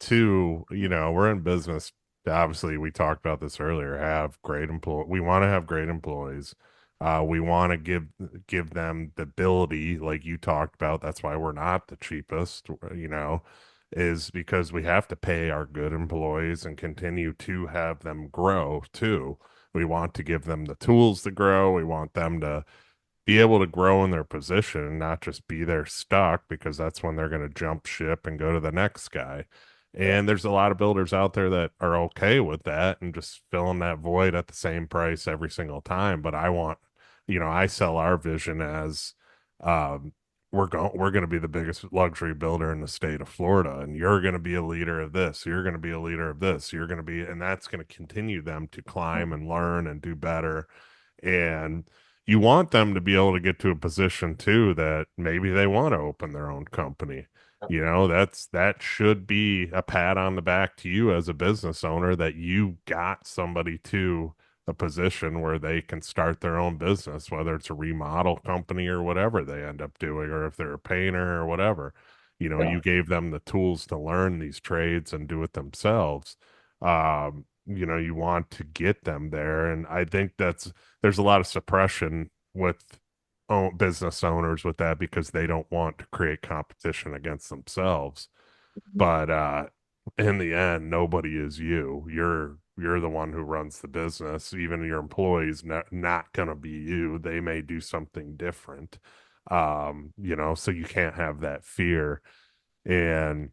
too, we're in business. Obviously, we talked about this earlier. Have great employ. We want to have great employees. We want to give them the ability, like you talked about. That's why we're not the cheapest, is because we have to pay our good employees and continue to have them grow too. We want to give them the tools to grow. We want them to be able to grow in their position, not just be there stuck because that's when they're going to jump ship and go to the next guy. Yeah. And there's a lot of builders out there that are okay with that and just filling that void at the same price every single time. But I sell our vision as um, we're going to be the biggest luxury builder in the state of Florida, and you're going to be a leader of this. You're going to be a leader of this. You're going to be, and that's going to continue them to climb and learn and do better. And you want them to be able to get to a position too that maybe they want to open their own company. That should be a pat on the back to you as a business owner that you got somebody to a position where they can start their own business, whether it's a remodel company or whatever they end up doing, or if they're a painter or whatever. Yeah. You gave them the tools to learn these trades and do it themselves. You want to get them there. And I think there's a lot of suppression with business owners with that because they don't want to create competition against themselves. But in the end, nobody is you. You're the one who runs the business. Even your employees not gonna be you. They may do something different. So you can't have that fear. And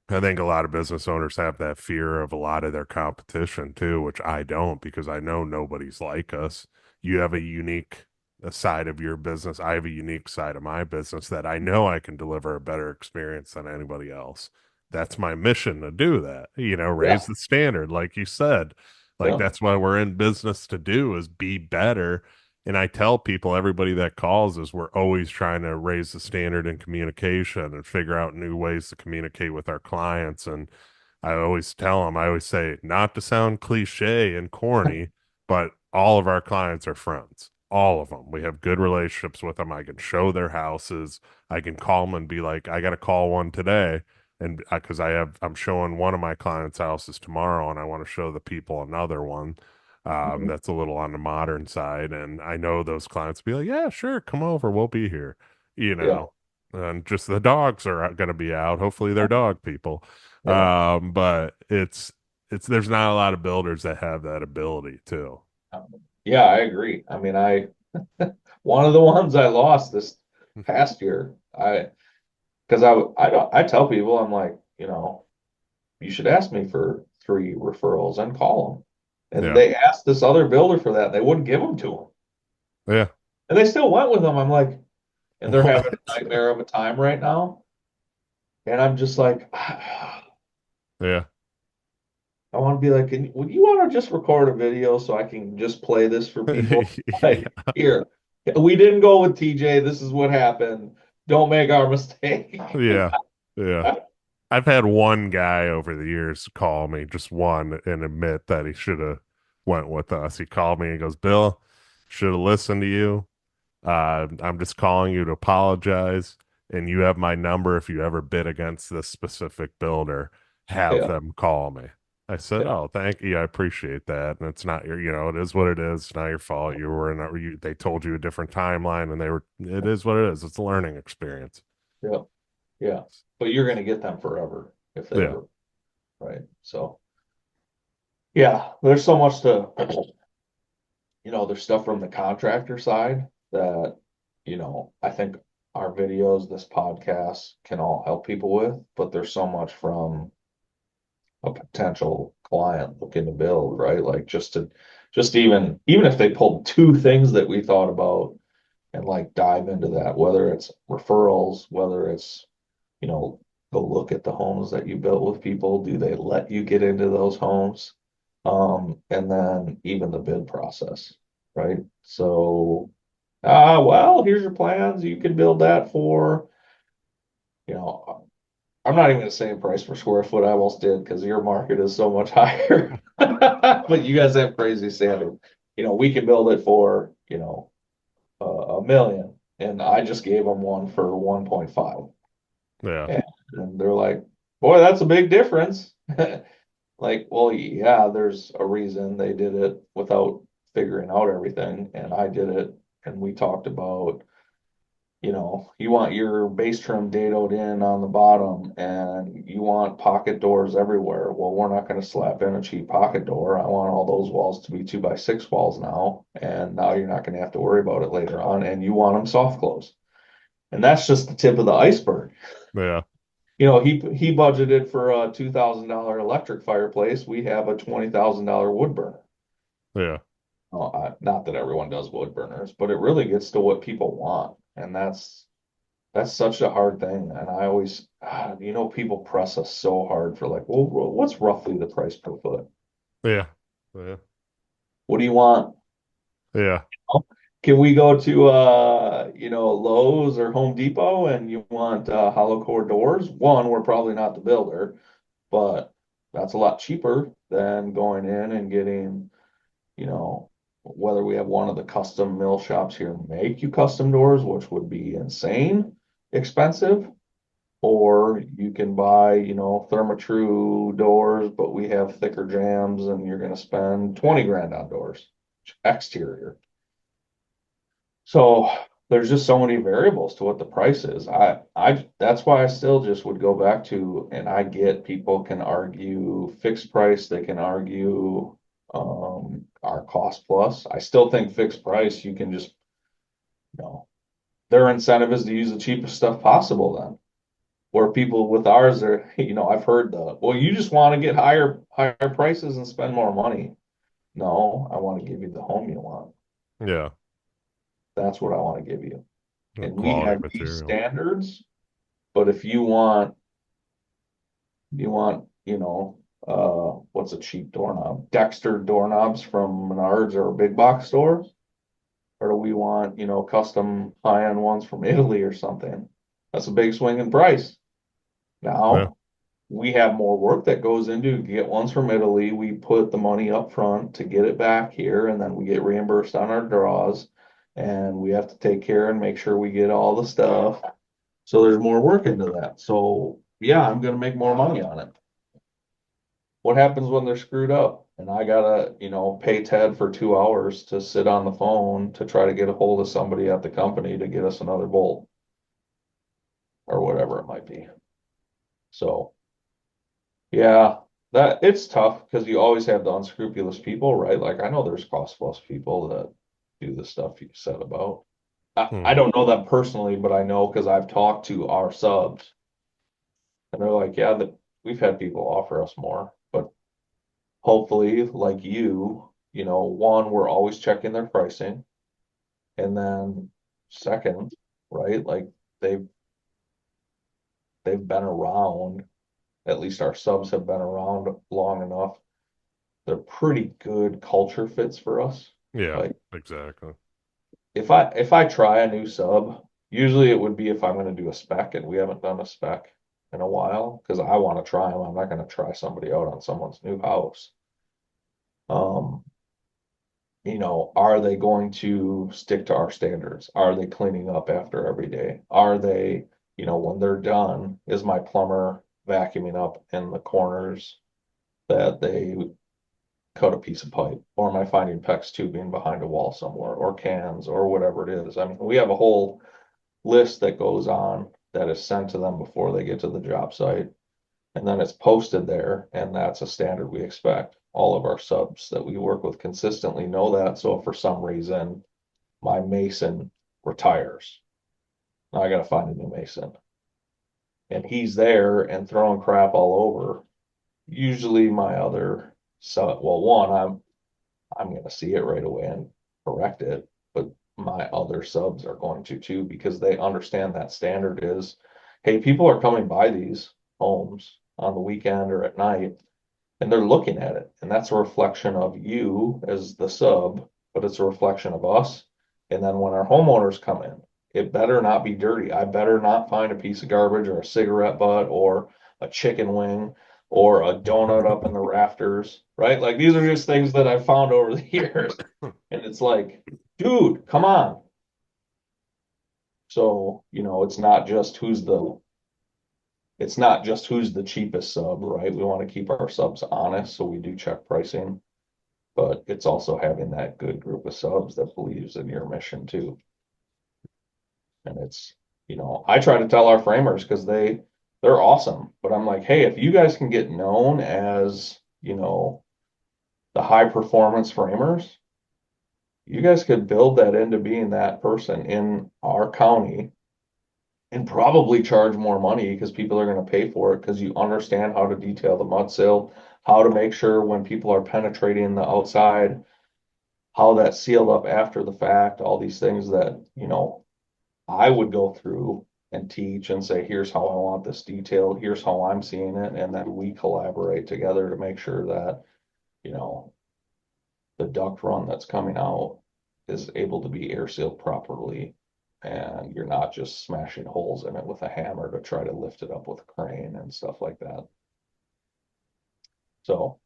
I think a lot of business owners have that fear of a lot of their competition too, which I don't because I know nobody's like us. You have a unique side of your business. I have a unique side of my business that I know I can deliver a better experience than anybody else. That's my mission to do that, raise Yeah. the standard, like you said. Like Yeah. that's why we're in business to do is be better. And I tell people, everybody that calls, is we're always trying to raise the standard in communication and figure out new ways to communicate with our clients. And I always tell them, I always say, not to sound cliche and corny, but all of our clients are friends. All of them. We have good relationships with them. I can show their houses. I can call them and be like, I got to call one today. And because I'm showing one of my clients' houses tomorrow, and I want to show the people another one Mhm. that's a little on the modern side. And I know those clients be like, yeah, sure, come over, we'll be here, you Yeah. know. And just the dogs are going to be out. Hopefully, they're dog people. Yeah. But it's there's not a lot of builders that have that ability too. Yeah, I agree. I mean, one of the ones I lost this past year, because I tell people, I'm like, you should ask me for 3 referrals and call them. And Yeah, they asked this other builder for that. They wouldn't give them to them. yeah, And they still went with them. I'm like, and they're having a nightmare of a time right now. And I'm just like, yeah, I want to be like, would you want to just record a video so I can just play this for people? Like, yeah, here, we didn't go with TJ. This is what happened. Don't make our mistake. yeah, yeah. I've had one guy over the years call me, just one, and admit that he should have went with us. He called me and goes, Bill, should have listened to you. I'm just calling you to apologize, and you have my number. If you ever bid against this specific builder, have Yeah, them call me. I said, yeah, "Oh, thank you. I appreciate that." And it's not it is what it is. It's not your fault. They told you a different timeline, and it is what it is. It's a learning experience. yeah, yeah. But you're gonna get them forever if they Yeah, ever, right? So yeah, there's so much to, there's stuff from the contractor side that, I think our videos, this podcast can all help people with, but there's so much from a potential client looking to build, right? Like just even if they pulled 2 things that we thought about and like dive into that, whether it's referrals, whether it's, you know, go look at the homes that you built with people. Do they let you get into those homes? And then even the bid process, right? So, well, here's your plans. You can build that for, you know, I'm not even going to say price per square foot. I almost did because your market is so much higher. But you guys have crazy standard. We can build it for, a million. And I just gave them one for 1.5. Yeah. And they're like, boy, that's a big difference. Like, well, yeah, there's a reason they did it without figuring out everything. And I did it. And we talked about, you want your base trim dadoed in on the bottom and you want pocket doors everywhere. Well, we're not going to slap in a cheap pocket door. I want all those walls to be 2x6 walls now. And now you're not going to have to worry about it later on. And you want them soft close. And that's just the tip of the iceberg. Yeah. He budgeted for a $2,000 electric fireplace. We have a $20,000 wood burner. Yeah. Not that everyone does wood burners, but it really gets to what people want, and that's such a hard thing. And I always, people press us so hard for like, well, what's roughly the price per foot? Yeah. Yeah. What do you want? Yeah. Can we go to Lowe's or Home Depot and you want hollow core doors? One, we're probably not the builder, but that's a lot cheaper than going in and getting, whether we have one of the custom mill shops here make you custom doors, which would be insane expensive, or you can buy, Therma-Tru doors, but we have thicker jambs and you're going to spend 20 grand on doors, exterior. So there's just so many variables to what the price is. That's why I still just would go back to, and I get people can argue fixed price, they can argue our cost plus. I still think fixed price, you can just, their incentive is to use the cheapest stuff possible then. Where people with ours are, I've heard well, you just want to get higher prices and spend more money. No, I want to give you the home you want. Yeah. That's what I want to give you. And we Quality have these material. standards, but if you want, what's a cheap doorknob? Dexter doorknobs from Menards or a big box store? Or do we want, custom high-end ones from Italy or something? That's a big swing in price. Yeah. Now, we have more work that goes into get ones from Italy. We put the money up front to get it back here, and then we get reimbursed on our draws. And we have to take care and make sure we get all the stuff. So there's more work into that. So yeah, I'm gonna make more money on it. What happens when they're screwed up? And I gotta, pay Ted for 2 hours to sit on the phone to try to get a hold of somebody at the company to get us another bolt or whatever it might be. So yeah, that it's tough because you always have the unscrupulous people, right? Like I know there's cost plus people that do the stuff you said about. I Hmm. don't know them personally, but I know because I've talked to our subs and they're like, yeah, that we've had people offer us more, but hopefully, like one, we're always checking their pricing. And then second, right, like they've they've been around, at least our subs have been around long enough. They're pretty good culture fits for us. Yeah. Like Exactly. if I try a new sub, usually it would be if I'm going to do a spec and we haven't done a spec in a while because I want to try them. I'm not going to try somebody out on someone's new house. Um, are they going to stick to our standards? Are they cleaning up after every day? Are they, when they're done, is my plumber vacuuming up in the corners that they cut a piece of pipe? Or am I finding PEX tubing behind a wall somewhere or cans or whatever it is? I mean, we have a whole list that goes on that is sent to them before they get to the job site. And then it's posted there, and that's a standard we expect. All of our subs that we work with consistently know that. So if for some reason my mason retires, now I got to find a new mason. And he's there and throwing crap all over. Usually my other sub, well, one, I'm going to see it right away and correct it, but my other subs are going to too because they understand that standard is, hey, people are coming by these. homes on the weekend or at night, and they're looking at it. And that's a reflection of you as the sub, but it's a reflection of us. And then when our homeowners come in, it better not be dirty. I better not find a piece of garbage or a cigarette butt or a chicken wing or a donut up in the rafters, right? Like these are just things that I've found over the years. And it's like, dude, come on. So, it's not just who's the cheapest sub, right? We want to keep our subs honest, so we do check pricing, but it's also having that good group of subs that believes in your mission too. And I try to tell our framers because they're awesome, but I'm like, hey, if you guys can get known as, the high performance framers, you guys could build that into being that person in our county and probably charge more money because people are going to pay for it because you understand how to detail the mud sill, how to make sure when people are penetrating the outside, how that's sealed up after the fact, all these things that, I would go through and teach and say, here's how I want this detailed, here's how I'm seeing it, and then we collaborate together to make sure that, you know, the duct run that's coming out is able to be air sealed properly and you're not just smashing holes in it with a hammer to try to lift it up with a crane and stuff like that. So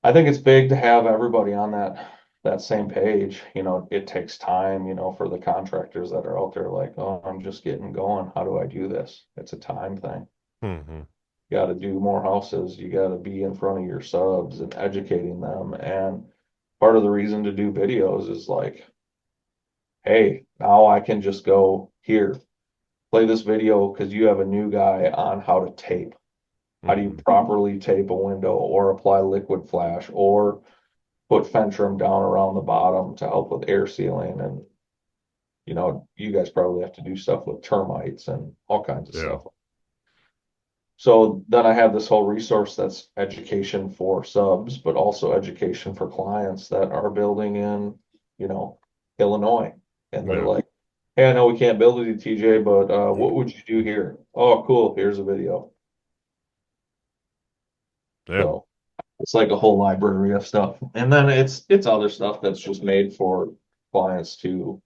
I think it's big to have everybody on that same page. It takes time, for the contractors that are out there like, oh, I'm just getting going. How do I do this? It's a time thing. Hmm. You got to do more houses. You got to be in front of your subs and educating them. And part of the reason to do videos is like, hey, now I can just go here, play this video because you have a new guy on how to tape. How do you Hmm. properly tape a window or apply liquid flash or put Fentrum down around the bottom to help with air sealing? And, you guys probably have to do stuff with termites and all kinds of Yeah. stuff. So then I have this whole resource that's education for subs, but also education for clients that are building in, you know, Illinois. And they're Yeah. like, hey, I know we can't build it at TJ, but what would you do here? Oh, cool. Here's a video. Yeah. So it's like a whole library of stuff. And then it's other stuff that's just made for clients to,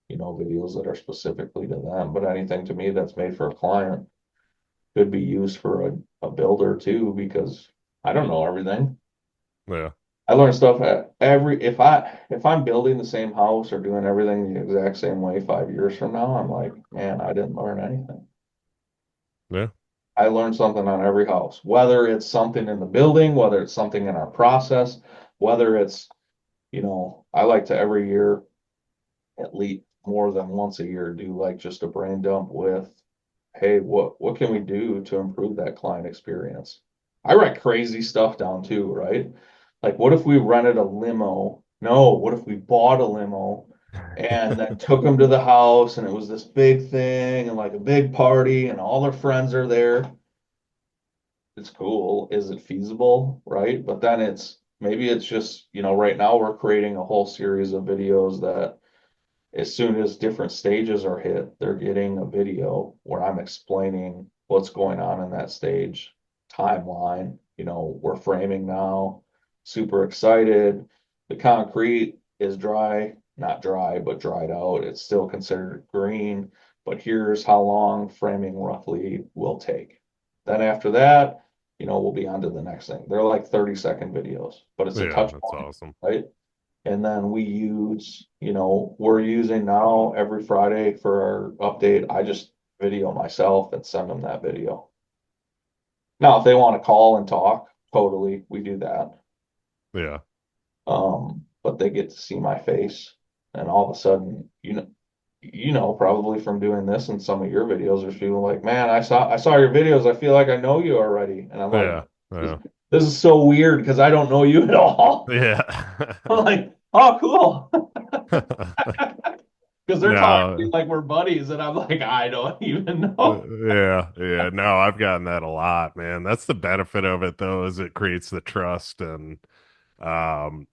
videos that are specifically to them. But anything to me that's made for a client could be used for a builder too, because I don't know everything. Yeah. I learn stuff at if I'm building the same house or doing everything the exact same way 5 years from now, I'm like, man, I didn't learn anything. Yeah. I learned something on every house, whether it's something in the building, whether it's something in our process, whether it's, I like to every year, at least more than once a year, do like just a brain dump with, hey, what can we do to improve that client experience? I write crazy stuff down too, right? Like, what if we rented a limo? No, what if we bought a limo and then took them to the house and it was this big thing and like a big party and all their friends are there? It's cool. Is it feasible? Right. But then maybe it's just, right now we're creating a whole series of videos that as soon as different stages are hit, they're getting a video where I'm explaining what's going on in that stage, timeline. We're framing now, super excited. The concrete is dry, not dry, but dried out. It's still considered green, but here's how long framing roughly will take. Then after that, we'll be on to the next thing. They're like 30-second videos, but it's a Yeah. touch That's point, awesome. right? And then we're using now every Friday for our update. I just video myself and send them that video. Now, if they want to call and talk, totally, we do that. Yeah. But they get to see my face, and all of a sudden, probably from doing this and some of your videos, there's people like, man, I saw your videos. I feel like I know you already. And I'm like, Yeah. this, Yeah. this is so weird because I don't know you at all. I'm Yeah. like, oh, cool. Because they're talking to me No. like we're buddies, and I'm like, I don't even know. Yeah, yeah. No, I've gotten that a lot, man. That's the benefit of it though, is it creates the trust and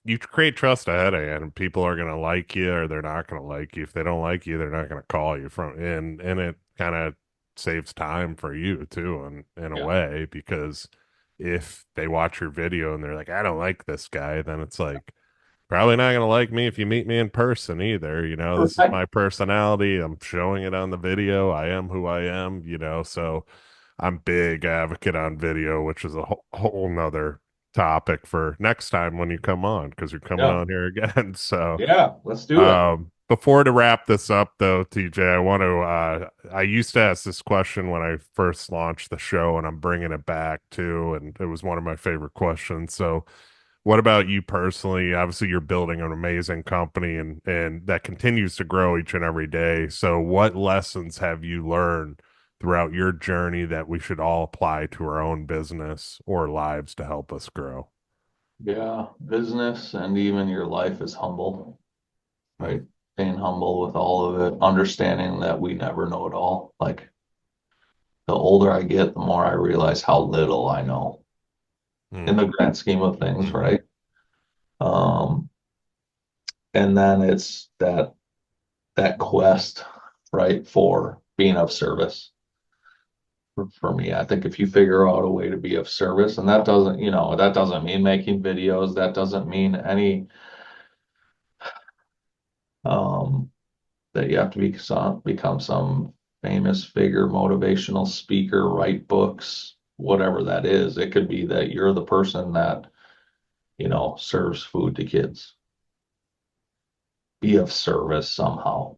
you create trust ahead of it and people are gonna like you or they're not gonna like you. If they don't like you, they're not gonna call you from and it kind of saves time for you too, in a Yeah. way, because if they watch your video and they're like, I don't like this guy, then it's like probably not gonna like me if you meet me in person either. This is Right. my personality. I'm showing it on the video. I am who I am, so I'm big advocate on video, which is a whole nother topic for next time when you come on, because you're coming Yeah. on here again. So Yeah. Let's do it. before to wrap this up though, TJ, I used to ask this question when I first launched the show, and I'm bringing it back too, and it was one of my favorite questions. So what about you personally? Obviously, you're building an amazing company, and that continues to grow each and every day. So what lessons have you learned throughout your journey that we should all apply to our own business or lives to help us grow? Yeah. Business and even your life is humble, Hmm. right? Being humble with all of it, understanding that we never know it all. Like the older I get, the more I realize how little I know Hmm. in the grand scheme of things, right? Um, and then it's that quest, right, for being of service. For me, I think if you figure out a way to be of service, and that doesn't mean making videos, that doesn't mean any um that you have to become some famous figure, motivational speaker, write books, whatever that is. It could be that you're the person that, serves food to kids. Be of service somehow.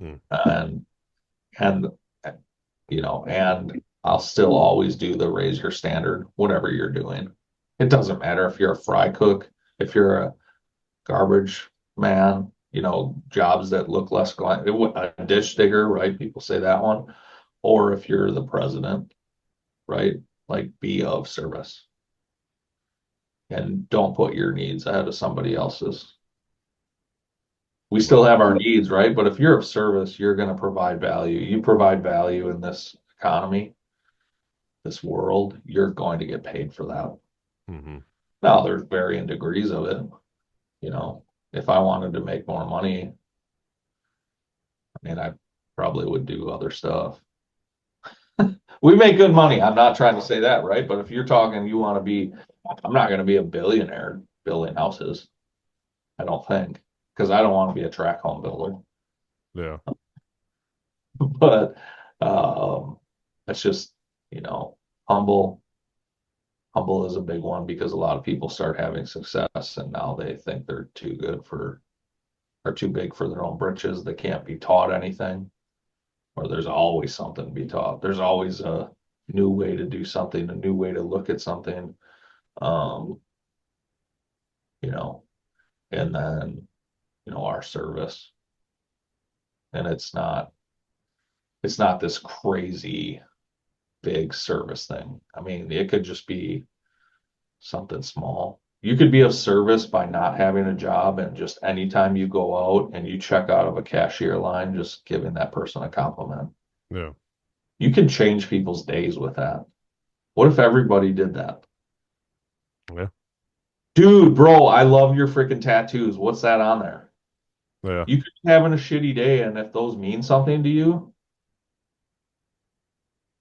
Hmm. And and and I'll still always do the raise your standard, whatever you're doing. It doesn't matter if you're a fry cook, if you're a garbage man, jobs that look less glam, a dish digger, right? People say that one. Or if you're the president, right? Like be of service and don't put your needs ahead of somebody else's. We still have our needs, right? But if you're of service, you're going to provide value. You provide value in this economy, this world, you're going to get paid for that. Hmm. Now, there's varying degrees of it. You know, if I wanted to make more money, I mean, I probably would do other stuff. We make good money. I'm not trying to say that, right? But if you're talking, I'm not going to be a billionaire building houses. I don't think, because I don't want to be a track home builder. Yeah. But um, it's just, you know, humble. Humble is a big one because a lot of people start having success and now they think they're too good for are too big for their own britches. They can't be taught anything, or there's always something to be taught. There's always a new way to do something, a new way to look at something. Um, you know, and then, our service. And it's not this crazy big service thing. I mean, it could just be something small. You could be of service by not having a job and just anytime you go out and you check out of a cashier line, just giving that person a compliment. Yeah. You can change people's days with that. What if everybody did that? Yeah. Dude, bro, I love your freaking tattoos. What's that on there? Yeah. You could be having a shitty day, and if those mean something to you,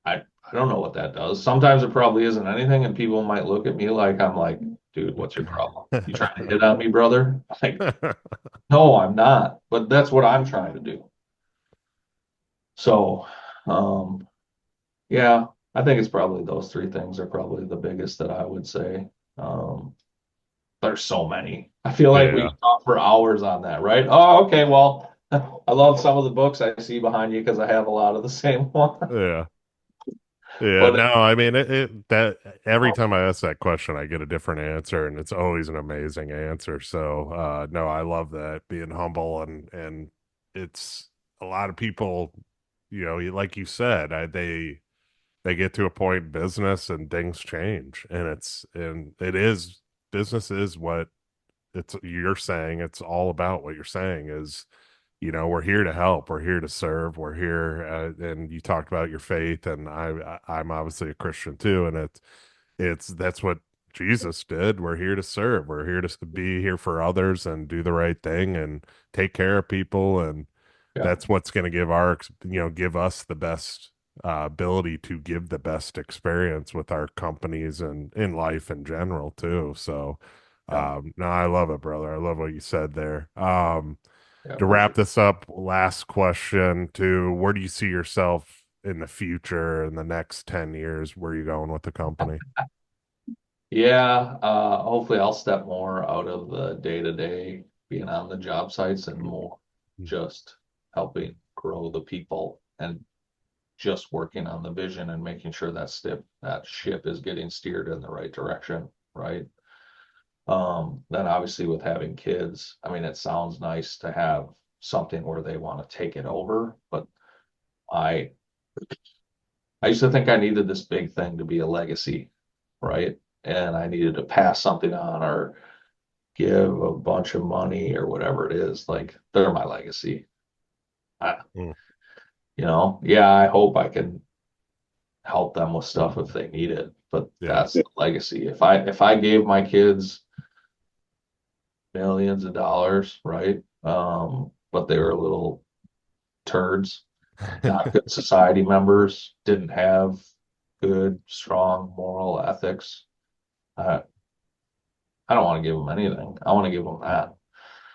I don't know what that does. Sometimes it probably isn't anything, and people might look at me like I'm like, dude, what's your problem? You trying to hit on me, brother? Like, no, I'm not. But that's what I'm trying to do. So, um, yeah, I think it's probably those three things are probably the biggest that I would say. Um, there's so many. I feel like we Yeah. could talk for hours on that, right? Oh, okay. Well, I love some of the books I see behind you because I have a lot of the same one. Yeah. Yeah, But no, I mean that every time I ask that question, I get a different answer, and it's always an amazing answer. So, no, I love that being humble, and it's a lot of people, like you said, they get to a point in business and things change, and it is business is what you're saying. It's all about what you're saying is we're here to help, we're here to serve, we're here, and you talked about your faith, and I'm obviously a Christian too, and it's that's what Jesus did. We're here to serve, we're here to be here for others and do the right thing and take care of people, and yeah, that's what's going to give give us the best, ability to give the best experience with our companies and in life in general too. So, Yeah, no, I love it, brother. I love what you said there. yeah, To wrap appreciate this up, last question to where do you see yourself in the future in the next 10 years? Where are you going with the company? Yeah, hopefully I'll step more out of the day-to-day being on the job sites and more just helping grow the people and just working on the vision and making sure that ship is getting steered in the right direction, right? Then obviously with having kids, I mean, it sounds nice to have something where they want to take it over, but I I used to think I needed this big thing to be a legacy, right? And I needed to pass something on or give a bunch of money or whatever it is. Like they're my legacy. I, Mm, yeah, I hope I can help them with stuff if they need it, but yeah. that's the legacy. If I gave my kids millions of dollars, right? But they were little turds, not good society members, didn't have good, strong moral ethics. I I don't want to give them anything. I want to give them that.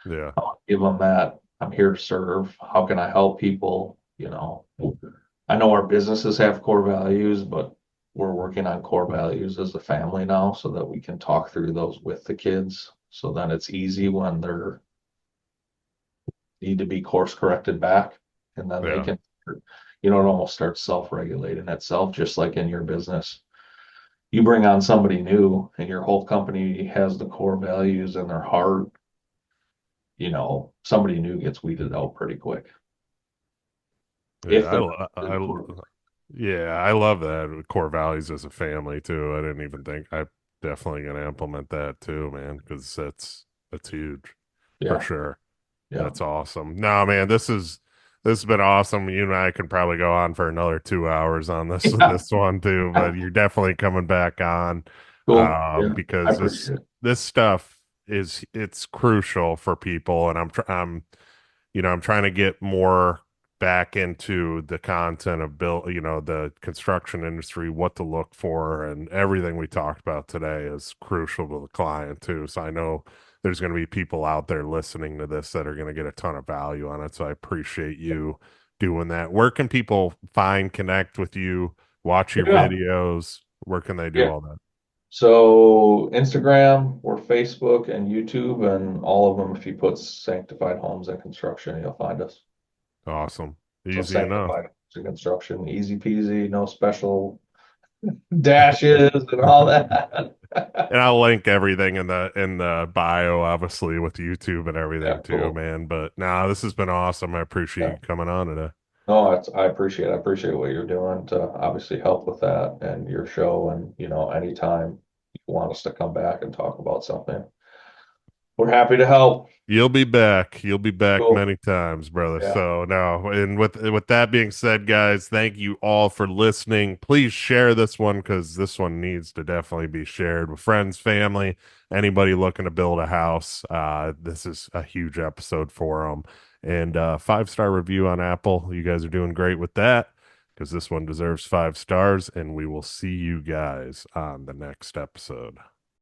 Yeah. I want to give them that. I'm here to serve. How can I help people? I know our businesses have core values, but we're working on core values as a family now so that we can talk through those with the kids. So then it's easy when they're need to be course corrected back. And then they Yeah. can, it almost starts self-regulating itself, just like in your business. You bring on somebody new and your whole company has the core values in their heart, somebody new gets weeded out pretty quick. Yeah. If they're the I, core. yeah, I love that core values as a family too. I didn't even think I definitely gonna implement that too, man, because that's huge for Yeah, sure. yeah. That's awesome. No, man, this has been awesome. You and I can probably go on for another 2 hours on this Yeah. this one too, but you're definitely coming back on Cool. Yeah, I because this appreciate it. this stuff it's crucial for people, and I'm trying to get more back into the content of the construction industry, what to look for, and everything we talked about today is crucial to the client too. So I know there's going to be people out there listening to this that are going to get a ton of value on it. So I appreciate you doing that. Where can people find, connect with you, watch your Yeah, videos? Where can they do yeah. all that? So Instagram or Facebook and YouTube and all of them, if you put Sanctified Homes and Construction, you'll find us. Awesome. So Easy enough. Sanctified Homes and Construction, easy peasy, no special dashes and all that. And I'll link everything in the bio, obviously, with YouTube and everything Yeah, too, cool. man. But nah, this has been awesome. I appreciate Yeah. you coming on today. No, I appreciate what you're doing to obviously help with that and your show. And, anytime you want us to come back and talk about something, we're happy to help. You'll be back. You'll be back Cool. many times, brother. Yeah. So no, and with that being said, guys, thank you all for listening. Please share this one because this one needs to definitely be shared with friends, family, anybody looking to build a house. This is a huge episode for them. And 5-star review on Apple. You guys are doing great with that because this one deserves 5 stars. And we will see you guys on the next episode.